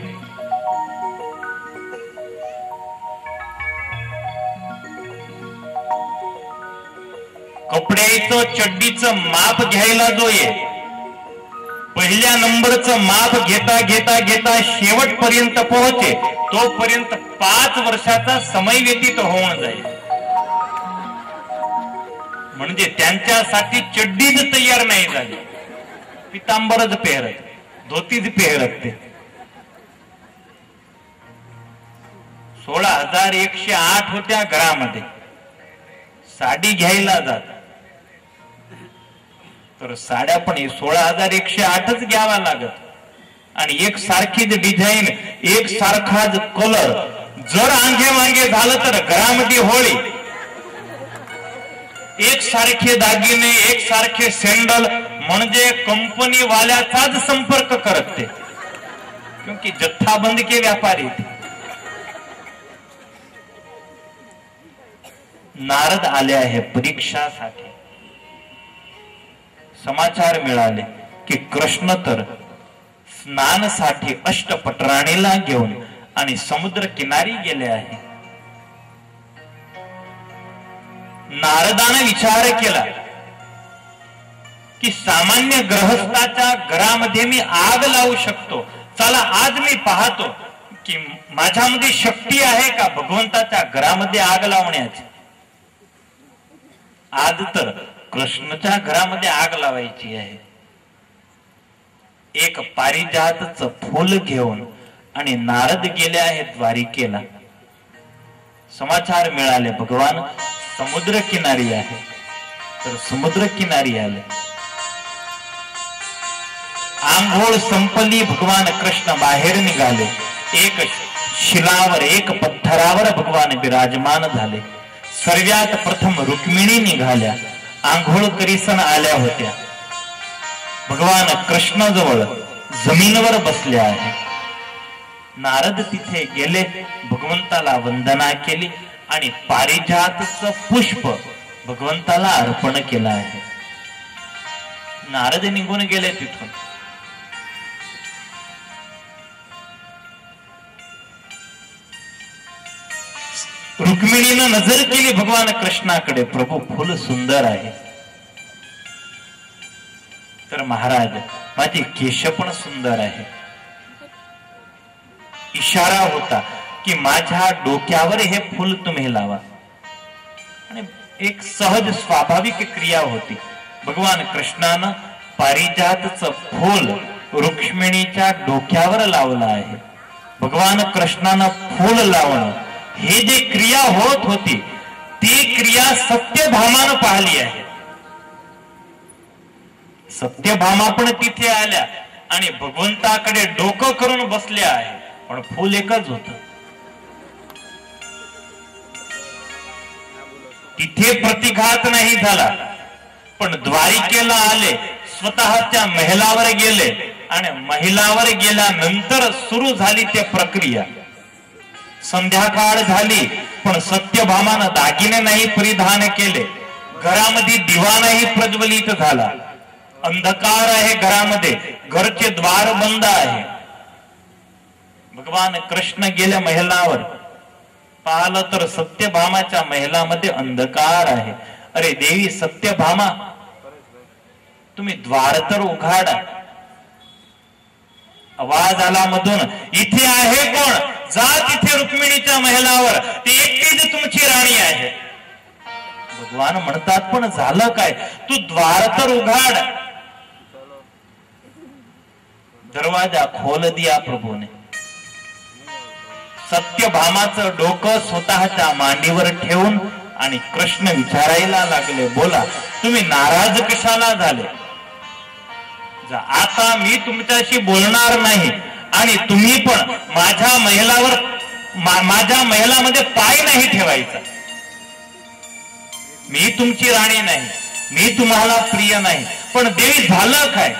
कपड्याचं चड्डीचं माप घ्यायला जो ये, पहिल्या नंबरचं माप घेता घेता घेता शेवटपर्यंत पोहोचे, तोपर्यंत 5 वर्षाचा समय व्यतीत होऊन जाईल. म्हणजे त्यांच्यासाठी चड्डीच तयार नाही झाली, पितांबरच पेहरत, धोतीच पेहरत. ते 16,108 होत्या घरामध्ये. साडी घ्यायला जात तर साड्या पण 16,108च घ्यावा लागत. आणि एक सारखीच डिझाईन, एक सारखाच कलर. जर आंगे मांगे झालं तर घरामध्ये होळी. एकसारखे दागिने, एकसारखे सँडल, म्हणजे कंपनी वाल्याचाच संपर्क करत ते, क्योंकि जत्थाबंद के व्यापारी थे. नारद आले आहे परीक्षासाठी. समाचार मिळाले की कृष्ण तर स्नानासाठी अष्टपटराणीला घेऊन आणि समुद्र किनारी गेले आहे. नारदाने विचार केला की सामान्य गृहस्थाच्या घरामध्ये मी आग लावू शकतो. चला आज मी पाहतो की माझ्यामध्ये शक्ती आहे का भगवंताच्या घरामध्ये आग लावण्याची. आज तर कृष्णाच्या घरामध्ये आग लावायची आहे. एक पारिजातचं फूल घेऊन आणि नारद गेले आहेत द्वारिकेला. समाचार मिळाले भगवान समुद्र किनारी आहे. तर समुद्र किनारी आले. आंघोळ संपली. भगवान कृष्ण बाहेर निघाले. एक शिलावर, एक पत्थरावर भगवान विराजमान झाले. सर्वात प्रथम रुक्मिणी निघाल्या. आंघोळ करीसन आल्या होत्या. भगवान कृष्ण जवळ जमीनवर बसले आहे. नारद तिथे गेले, भगवंताला वंदना केली आणि पारिजातचं पुष्प भगवंताला अर्पण केलं आहे. नारद निघून गेले तिथून. रुक्मिणीनं नजर केली भगवान कृष्णाकडे. प्रभू फुल सुंदर आहे. तर महाराज माझे केश पण सुंदर आहे. इशारा होता की माझ्या डोक्यावर हे फुल तुम्ही लावा. आणि एक सहज स्वाभाविक क्रिया होती. भगवान कृष्णानं पारिजातचं फूल रुक्मिणीच्या डोक्यावर लावलं आहे. भगवान कृष्णानं फूल लावणं हे जे क्रिया होत होती ती क्रिया सत्यभामानं पाहिली आहे. सत्यभामा पण तिथे आल्या आणि भगवंताकडे डोकं करून बसल्या आहे. पण फूल एकच होत. तिथे प्रतिघात नाही झाला. पण द्वारिकेला आले, स्वतःच्या महिलावर गेले आणि महिलावर गेल्यानंतर सुरू झाली ते प्रक्रिया. संध्याकाळ झाली पण सत्यभामानं दागिने नाही परिधान केले. घरामध्ये दिवा नाही प्रज्वलित झाला. अंधकार आहे घरामध्ये. घरचे द्वार बंद आहे. भगवान कृष्ण गेल्या महिलावर. पाहिलं तर सत्यभामाच्या महिलामध्ये अंधकार आहे. अरे देवी सत्यभामा, तुम्ही द्वार तर उघाडा. आवाज आला मधून, इथे आहे कोण? जा तिथे रुक्मिणीच्या महिलावर, ती एकटीच तुमची राणी आहे. भगवान म्हणतात पण झालं काय? तू द्वार तर उघाड. दरवाजा खोल दिया प्रभूने. सत्यभामाचं डोकं स्वतःच्या मांडीवर ठेवून आणि कृष्ण विचारायला लागले, बोला तुम्ही नाराज कशाला झाले? आता मी तुमच्याशी बोलणार नाही आणि तुम्ही पण माझ्या महिलामध्ये पाय नाही ठेवायचा. मी तुमची राणी नाही, मी तुम्हाला प्रिय नाही. पण देवी झालं काय?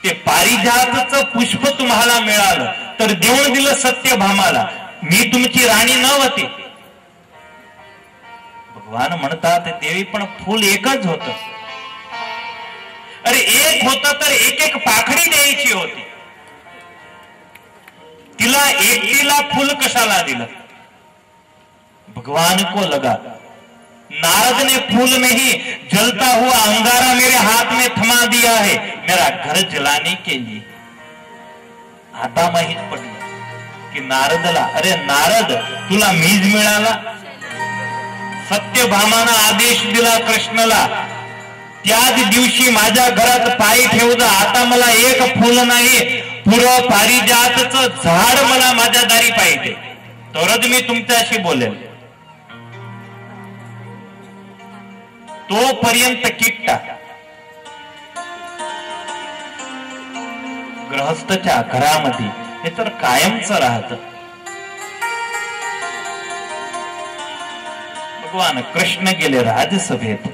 ते पारिजातचं पुष्प तुम्हाला मिळालं तर देऊन दिलं सत्यभामाला. मी तुमची राणी नव्हती. भगवान म्हणतात देवी पण फूल एकच होत. अरे एक होत तर एक एक पाखडी द्यायची होती. तिला एकटीला फूल कशाला दिलं? भगवान को लगा नारद ने फूल नहीं, जलता हुआ अंगारा मेरे हाथ में थमा दिया है मेरा घर जलाने के लिए. आता माहित पडलं की नारदला, अरे नारद तुला मीज मिळाला. सत्यभामानं आदेश दिला कृष्णाला, त्याच दिवशी माझ्या घरात पाय ठेवजा. आता मला एक फूल नाही, पुरं पारिजातचं झाड मला माझ्या दारी पाहिजे, तरच मी तुमच्याशी बोलेल. तोपर्यंत किट्टा गृहस्थच्या घरामध्ये हे तर कायमच राहत. भगवान कृष्ण गेले राजसभेत.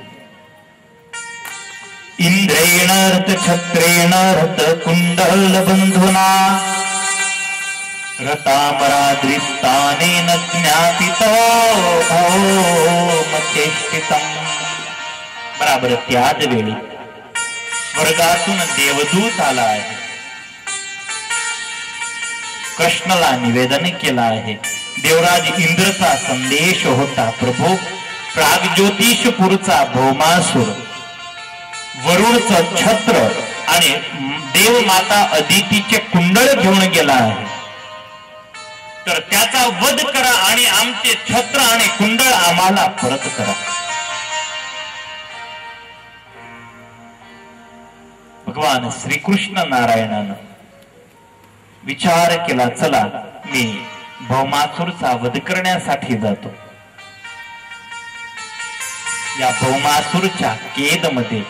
इंद्रेण रथ छत्रेण रथ कुंडल बंधुना रतामराद्रिस्तानेन ज्ञापितो भौमचेष्टितम्. बराबर त्याच वेळी स्वर्गातून देवदूत आला आहे. कृष्णाला निवेदन केला आहे. देवराज इंद्रचा संदेश होता. प्रभू, प्रागज्योतिषपूरचा भौमासूर वरुणचं छत्र आणि देवमाता अदितीचे कुंडळ घेऊन गेला आहे. तर त्याचा वध करा आणि आमचे छत्र आणि कुंडळ आम्हाला परत करा. भगवान श्रीकृष्ण नारायणानं विचार केला, चला मी भौमासूरचा वध करण्यासाठी जातो. या भौमासूरच्या केदमध्ये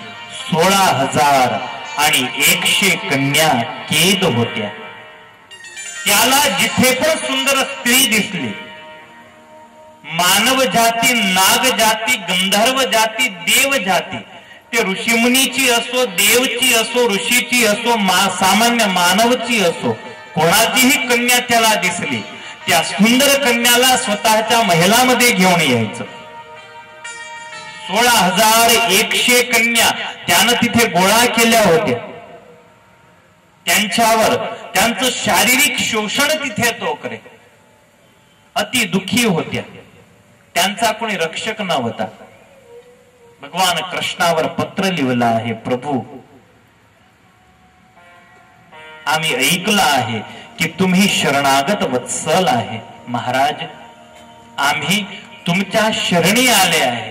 16,100 कन्या केद होत्या. त्याला जिथे पण सुंदर स्त्री दिसली, मानव जाती, नाग जाती, गंधर्व जाती, देव जाती, ते ऋषीमुनीची असो, देवची असो, ऋषीची असो, सामान्य मानवची असो, कोणाचीही कन्या त्याला दिसली, त्या सुंदर कन्याला स्वतःच्या महिलामध्ये घेऊन यायचं. 16,100 कन्या त्यानं तिथे गोळा केल्या होत्या. त्यांच्यावर त्यांचं शारीरिक शोषण तिथे तो करे. अति दुःखी होत्या. त्यांचा कोणी रक्षक नव्हता. भगवान कृष्णावर पत्र लिहिलं आहे, प्रभू, आम्ही ऐकलं आहे की तुम्ही शरणागत वत्सल आहे. महाराज, आम्ही तुमच्या शरणी आले आहे.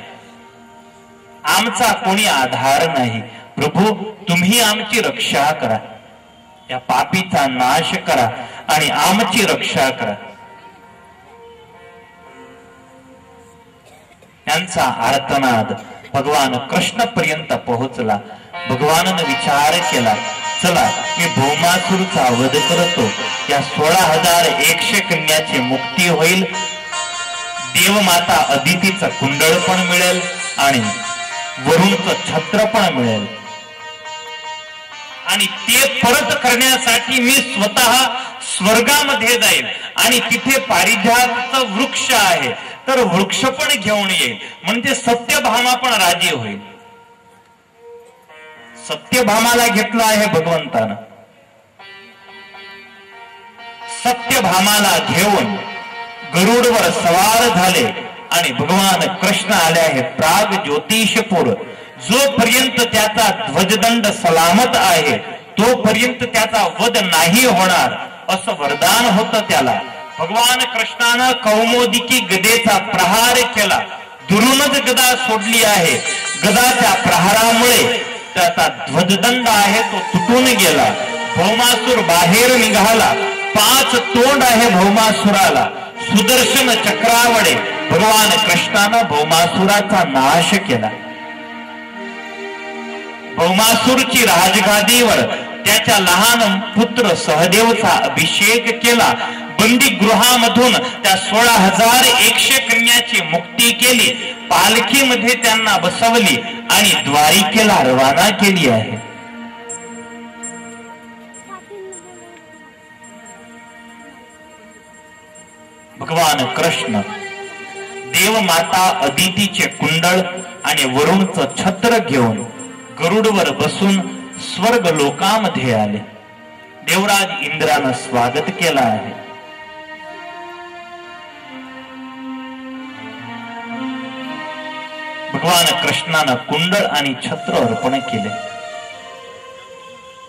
आमचा कोणी आधार नाही. प्रभू, तुम्ही आमची रक्षा करा. या पापीचा नाश करा आणि आमची रक्षा करा. त्यांचा आर्तनाद भगवान कृष्ण पर्यंत पोहोचला. भगवानानं विचार केला, चला मी भौमासूरचा वध करतो. या 16,100 कन्याची मुक्ती होईल. देवमाता अदितीचं कुंडळ पण मिळेल आणि वरुणचं छत्र पण मिळेल. आणि ते परत करण्यासाठी मी स्वतः स्वर्गामध्ये जाईल आणि तिथे पारिजातचं वृक्ष आहे, तर वृक्ष पण घेऊन येईल. म्हणजे सत्यभामा पण राजी होईल. सत्यभामाला घेतलं आहे भगवंतानं. सत्यभामाला घेऊन गरुडवर सवार झाले आणि भगवान कृष्ण आले आहे प्राग ज्योतिषपूर. जोपर्यंत त्याचा ध्वजदंड सलामत आहे तोपर्यंत त्याचा वध नाही होणार असं वरदान होतं त्याला. भगवान कृष्णानं कौमोदिकी गदेचा प्रहार केला. दुरूनच गदा सोडली आहे. गदाच्या प्रहारामुळे त्याचा ध्वजदंड आहे तो तुटून गेला. भौमासूर बाहेर निघाला. 5 तोंड आहे भौमासुराला. सुदर्शन चक्रावडे भगवान कृष्णानं भौमासुराचा नाश केला. भौमासूरची राजगादीवर त्याच्या लहान पुत्र सहदेवचा अभिषेक केला. बंदी गृहामधून त्या 16,100 कन्याची मुक्ती केली. पालखीमध्ये त्यांना बसवली आणि द्वारिकेला रवाना केली आहे. भगवान कृष्ण देवमाता अदितीचे कुंडळ आणि वरुणचं छत्र घेऊन गरुडवर बसून स्वर्ग लोकामध्ये आले. देवराज इंद्रानं स्वागत केलं आहे. भगवान कृष्णानं कुंडळ आणि छत्र अर्पण केले.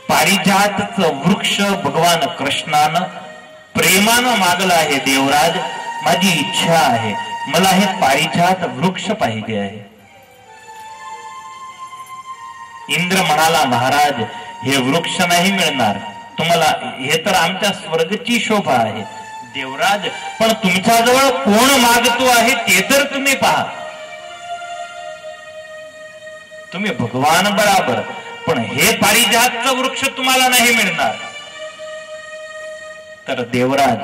पारिजातचं वृक्ष भगवान कृष्णानं प्रेमानं मागलं आहे. देवराज, माझी इच्छा आहे, मला हे पारिजात वृक्ष पाहिजे आहे. इंद्र म्हणाला, महाराज, हे वृक्ष नाही मिळणार तुम्हाला. हे तर आमच्या स्वर्गची शोभा आहे. देवराज, पण तुमच्याजवळ कोण मागतो आहे ते तर तुम्ही पहा. तुम्ही भगवान बराबर, पण हे पारिजातचं वृक्ष तुम्हाला नाही मिळणार. तर देवराज,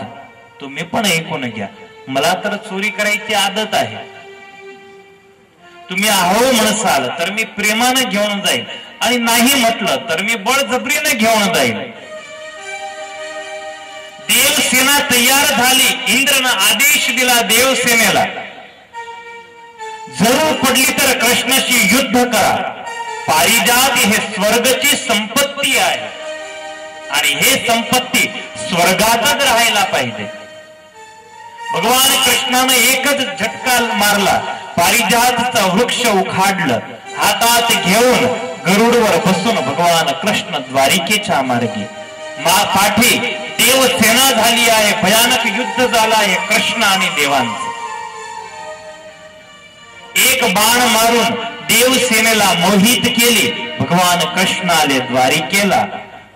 तुम्ही पण ऐकून घ्या. मला तर चोरी करायची आदत आहे. तुम्ही आहो म्हणसाल तर मी प्रेमानं घेऊन जाईल, आणि नाही म्हटलं तर मी बळजबरीने घेऊन जाईल. देवसेना तयार झाली. इंद्रनं आदेश दिला देवसेनेला, जरूर पडली तर कृष्णाशी युद्ध करा. पारिजात हे स्वर्गाची संपत्ती आहे आणि हे संपत्ती स्वर्गातच राहायला पाहिजे. भगवान कृष्णानं एकच झटका मारला, पारिजातचा वृक्ष उखाडलं. हातात घेऊन गरुडवर बसून भगवान कृष्ण द्वारिकेच्या मार्गी. पाठी देवसेना झाली आहे. भयानक युद्ध झालं आहे कृष्ण आणि देवांचं. एक बाण मारून देवसेनेला मोहित केले. भगवान कृष्ण आले द्वारिकेला.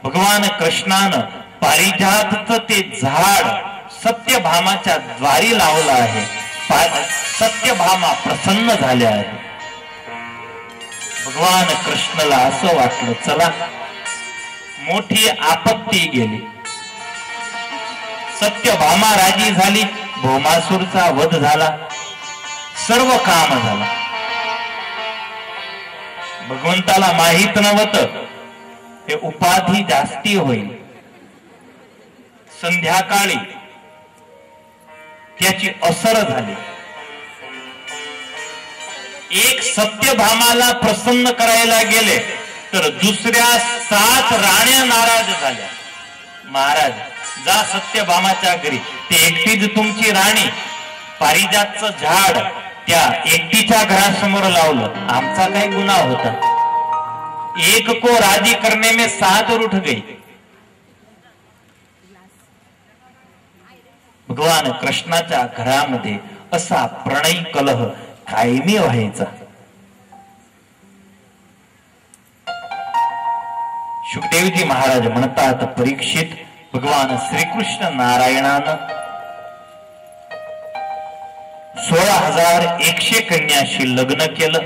भगवान कृष्णानं पारिजातचं ते झाड सत्यभामाच्या द्वारी लावलं आहे. सत्यभामा प्रसन्न झाल्या आहेत. भगवान कृष्णाला असं वाटलं, चला मोठी आपत्ती गेली. सत्यभामा राजी झाली. भौमासूरचा वध झाला. सर्व काम झालं. भगवंताला माहित नव्हतं हे उपाधी जास्ती होईल. संध्याकाळी त्याची असर झाली. एक सत्यभामाला प्रसन्न करायला गेले तर दुसऱ्या 7 राण्या नाराज झाल्या. महाराज जा सत्यभामाच्या घरी, ते एकटीच तुमची राणी. पारिजातचं झाड त्या एकटीच्या घरासमोर लावलं, आमचा काय गुन्हा होता? एक को राजी करने में 7 रूठ गई. भगवान कृष्णाच्या घरामध्ये असा प्रणय कलह कायमी व्हायचा. शुकदेवजी महाराज म्हणतात, परीक्षित भगवान श्रीकृष्ण नारायणानं 16,100 कन्याशी लग्न केलं.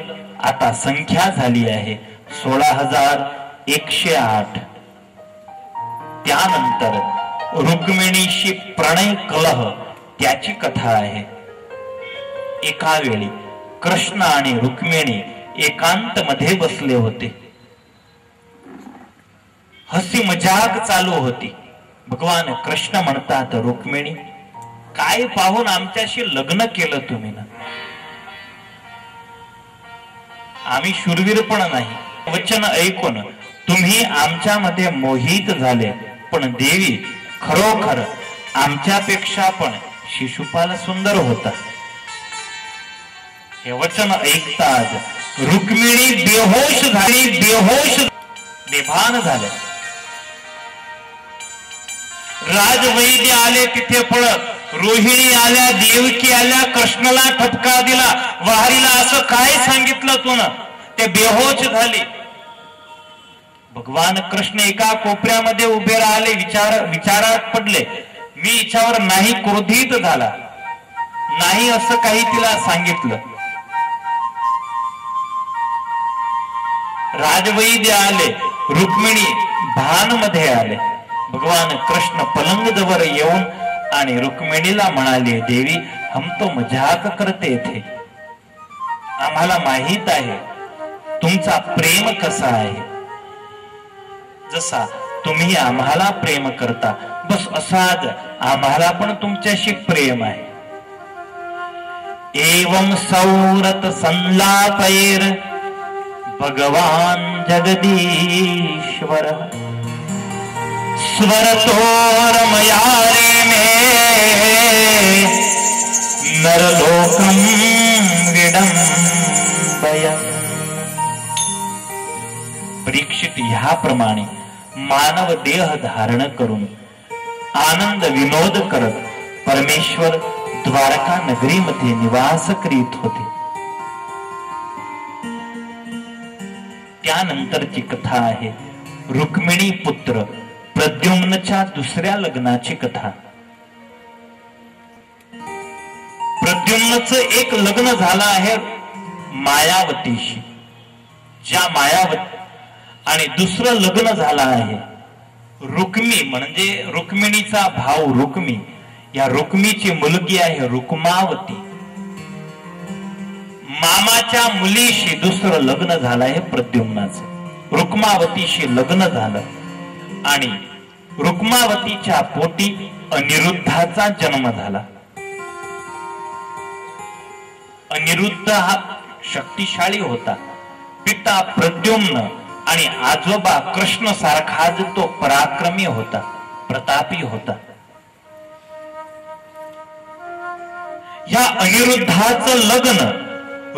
आता संख्या झाली आहे 16,108. त्यानंतर रुक्मिणीशी प्रणय कलह त्याची कथा आहे. एका वेळी कृष्ण आणि रुक्मिणी एकांत मध्ये बसले होते. हसी मजाक चालू होती. भगवान कृष्ण म्हणतात, रुक्मिणी काय पाहून आमच्याशी लग्न केलं तुम्ही ना? आम्ही शूरवीर पण नाही. वचन ऐकून तुम्ही आमच्यामध्ये मोहित झाले. पण देवी खरोखर आमच्यापेक्षा पण शिशुपाल सुंदर होता. हे वचन ऐकताच रुक्मिणी बेहोश झाली. बेभान झाले. राजवैद्य आले तिथे पळत. रोहिणी आल्या, देवकी आल्या, कृष्णाला ठपका दिला. वारीला असं काय सांगितलं तू ना? ते बेहोश झाले. भगवान कृष्ण एका कोपऱ्यामध्ये उभे राहिले. विचारात पडले. मी हिच्यावर नाही क्रोधित झाला नाही असं काही तिला सांगितलं. राजवैद्य आले. रुक्मिणी भान मध्ये आले. भगवान कृष्ण पलंगजवळ येऊन आणि रुक्मिणीला म्हणाले, देवी हम तो मजाक करते थे. आम्हाला माहित आहे तुमचा प्रेम कसा आहे. जसा तुम्ही आम्हाला प्रेम करता बस असाच आम्हाला पण तुमच्याशी प्रेम आहे. एवं सौरत संलापैर भगवान जगदीश्वर स्वरतोरमयारे में नरलोकम विडंबय. परीक्षित ह्याप्रमाणे मानव देह धारण करून आनंद विनोद करत परमेश्वर द्वारका नगरीमध्ये निवास करीत होते. त्यानंतरची कथा आहे रुक्मिणी पुत्र प्रद्युम्नच्या दुसऱ्या लग्नाची कथा. प्रद्युम्नचं एक लग्न झालं आहे मायावतीशी, ज्या मायावती, आणि दुसरं लग्न झालं आहे रुक्मी, म्हणजे रुक्मिणीचा भाऊ रुक्मी. या रुक्मीची मुलगी आहे रुक्मावती. मामाच्या मुलीशी दुसरं लग्न झालं आहे प्रद्युम्नाचं. रुक्मावतीशी लग्न झालं आणि रुक्मावतीच्या पोटी अनिरुद्धाचा जन्म झाला. अनिरुद्ध हा शक्तिशाली होता. पिता प्रद्युम्न आणि आजोबा कृष्ण सारखाच तो पराक्रमी होता, प्रतापी होता. या अनिरुद्धाचं लग्न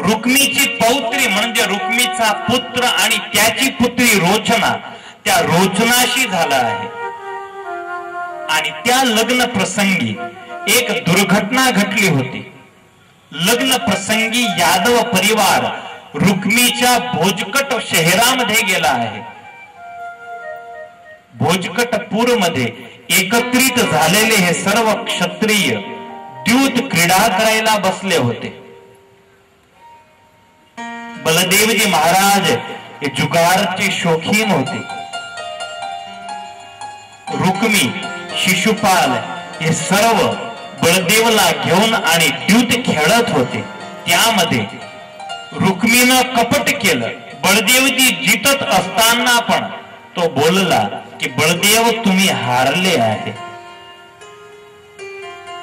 रुक्मीची पौत्री म्हणजे रुक्मीचा पुत्र आणि त्याची पुत्री रोचना, त्या रोचनाशी झाला आहे. आणि त्या लग्न प्रसंगी एक दुर्घटना घडली होती. लग्न प्रसंगी यादव परिवार रुक्मीच्या भोजकट शहरामध्ये गेला आहे. भोजकटपूर मध्ये एकत्रित झालेले हे सर्व क्षत्रिय द्यूत क्रीडा करायला बसले होते. बलदेवजी महाराज हे जुगारचे शौकीन होते. रुक्मी, शिशुपाल हे सर्व बलदेवला घेऊन आणि द्यूत खेळत होते. त्यामध्ये रुक्मीनं कपट केलं. बळदेवजी जितत असताना पण तो बोलला की बळदेव तुम्ही हारले आहे.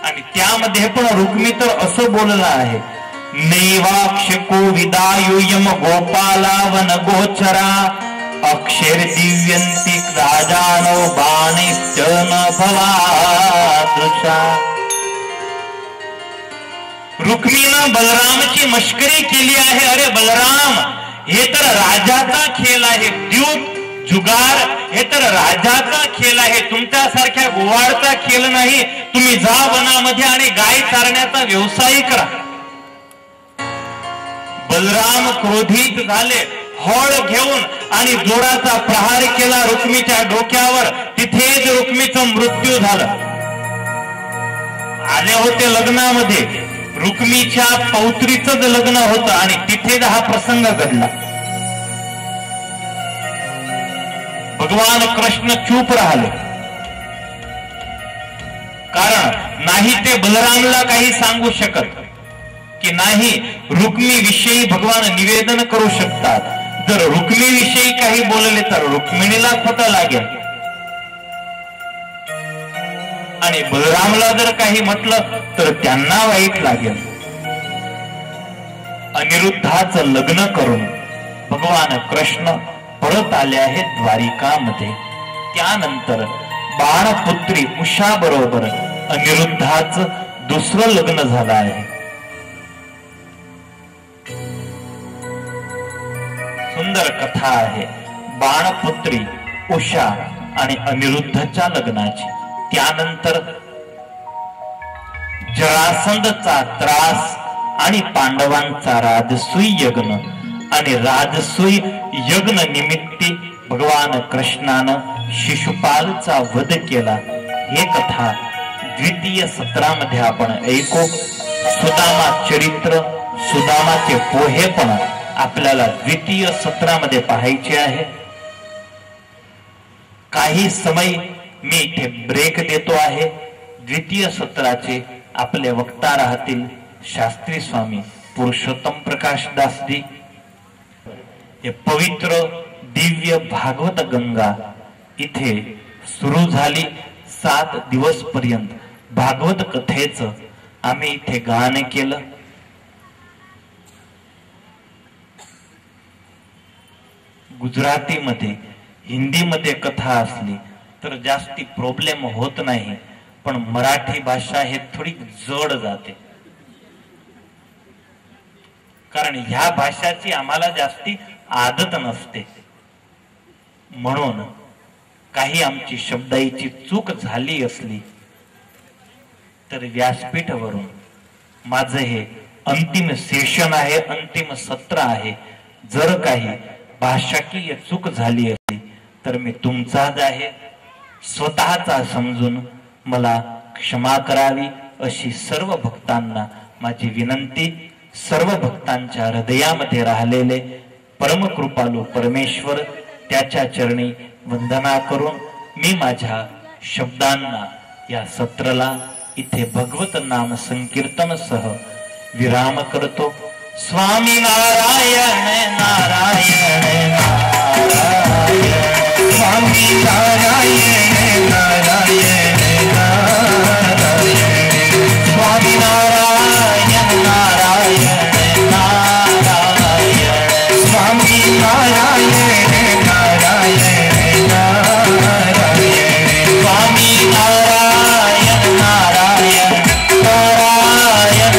आणि त्यामध्ये पण रुक्मी तर असं बोलला आहे, नैवाक्षको विदायुयम गोपालावन गोचरा अक्षर दिव्यंती राजानो बाणैश्चन भवादृशा. रुक्मीनं बलरामची मस्करी केली आहे. अरे बलराम, हे तर राजाचा खेळ आहे. द्यूत, जुगार हे तर राजाचा खेळ आहे, तुमच्यासारख्या गोवाडचा खेळ नाही. तुम्ही जा वनामध्ये आणि गाय चारण्याचा व्यवसाय करा. बलराम क्रोधित झाले, हॉळ घेऊन आणि जोराचा प्रहार केला रुक्मीच्या डोक्यावर. तिथेच रुक्मीचा मृत्यू झाला. आले होते लग्नामध्ये, रुक्मीच्या पौत्रीच लग्न होतं आणि तिथेच हा प्रसंग घडला. भगवान कृष्ण चूप राहिले, कारण नाही ते बलरामला काही सांगू शकत की नाही रुक्मी विषयी भगवान निवेदन करू शकतात. जर रुक्मी विषयी काही बोलले तर रुक्मिणीला खोटं लागेल आणि बलरामला जर काही म्हटलं तर त्यांना वाईट लागेल. अनिरुद्धाचं लग्न करून भगवान कृष्ण परत आले आहेत द्वारिकामध्ये. त्यानंतर बाणपुत्री उषा बरोबर अनिरुद्धाचं दुसरं लग्न झालं आहे. सुंदर कथा आहे बाणपुत्री उषा आणि अनिरुद्धच्या लग्नाची. त्यानंतर जरासंधचा त्रास आणि पांडवांचा राजसूय यज्ञ आणि राजसूय यज्ञ निमित्ती भगवान कृष्णानं शिशुपालचा वध केला. हे कथा द्वितीय सत्रामध्ये आपण ऐकू. सुदामा चरित्र, सुदामाचे पोहे पण आपल्याला द्वितीय सत्रामध्ये पाहायचे आहे. काही समय मी इथे ब्रेक देतो आहे. द्वितीय सत्राचे आपले वक्ता राहतील शास्त्री स्वामी पुरुषोत्तम प्रकाश दासजी. हे पवित्र दिव्य भागवत गंगा इथे सुरू झाली. 7 दिवस पर्यंत भागवत कथेचं आम्ही इथे गायन केलं. गुजरातीमध्ये, हिंदीमध्ये कथा असली तर जास्ती प्रॉब्लेम होत नाही, पण मराठी भाषा हे थोडी जड जाते. कारण ह्या भाषाची आम्हाला जास्ती आदत नसते. म्हणून काही आमची शब्दाची चूक झाली असली तर व्यासपीठावरून माझं हे अंतिम सेशन आहे, अंतिम सत्र आहे. जर काही भाषाकीय चूक झाली असली तर मी तुमचाच आहे, स्वतःचा समजून मला क्षमा करावी अशी सर्व भक्तांना माझी विनंती. सर्व भक्तांच्या हृदयामध्ये राहिलेले परमकृपालू परमेश्वर त्याच्या चरणी वंदना करून मी माझ्या शब्दांना या सत्राला इथे भगवत नाम संकीर्तन सह विराम करतो. स्वामी नारायण नारायण नारायण, स्वामी नारायण नारायण नारायण, स्वामी नारायण नारायण नारायण, स्वामी नारायण नारायण नारायण, स्वामी नारायण नारायण नारायण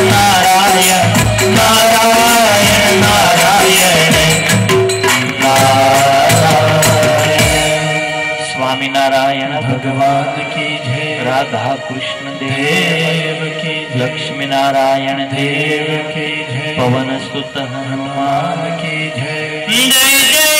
नारायण नारायण नारायण नारायण। स्वामी नारायण भगवान की जय, राधा कृष्ण देव की, लक्ष्मी नारायण देव की जय, पवन सुत हनुमान की जय। जय जय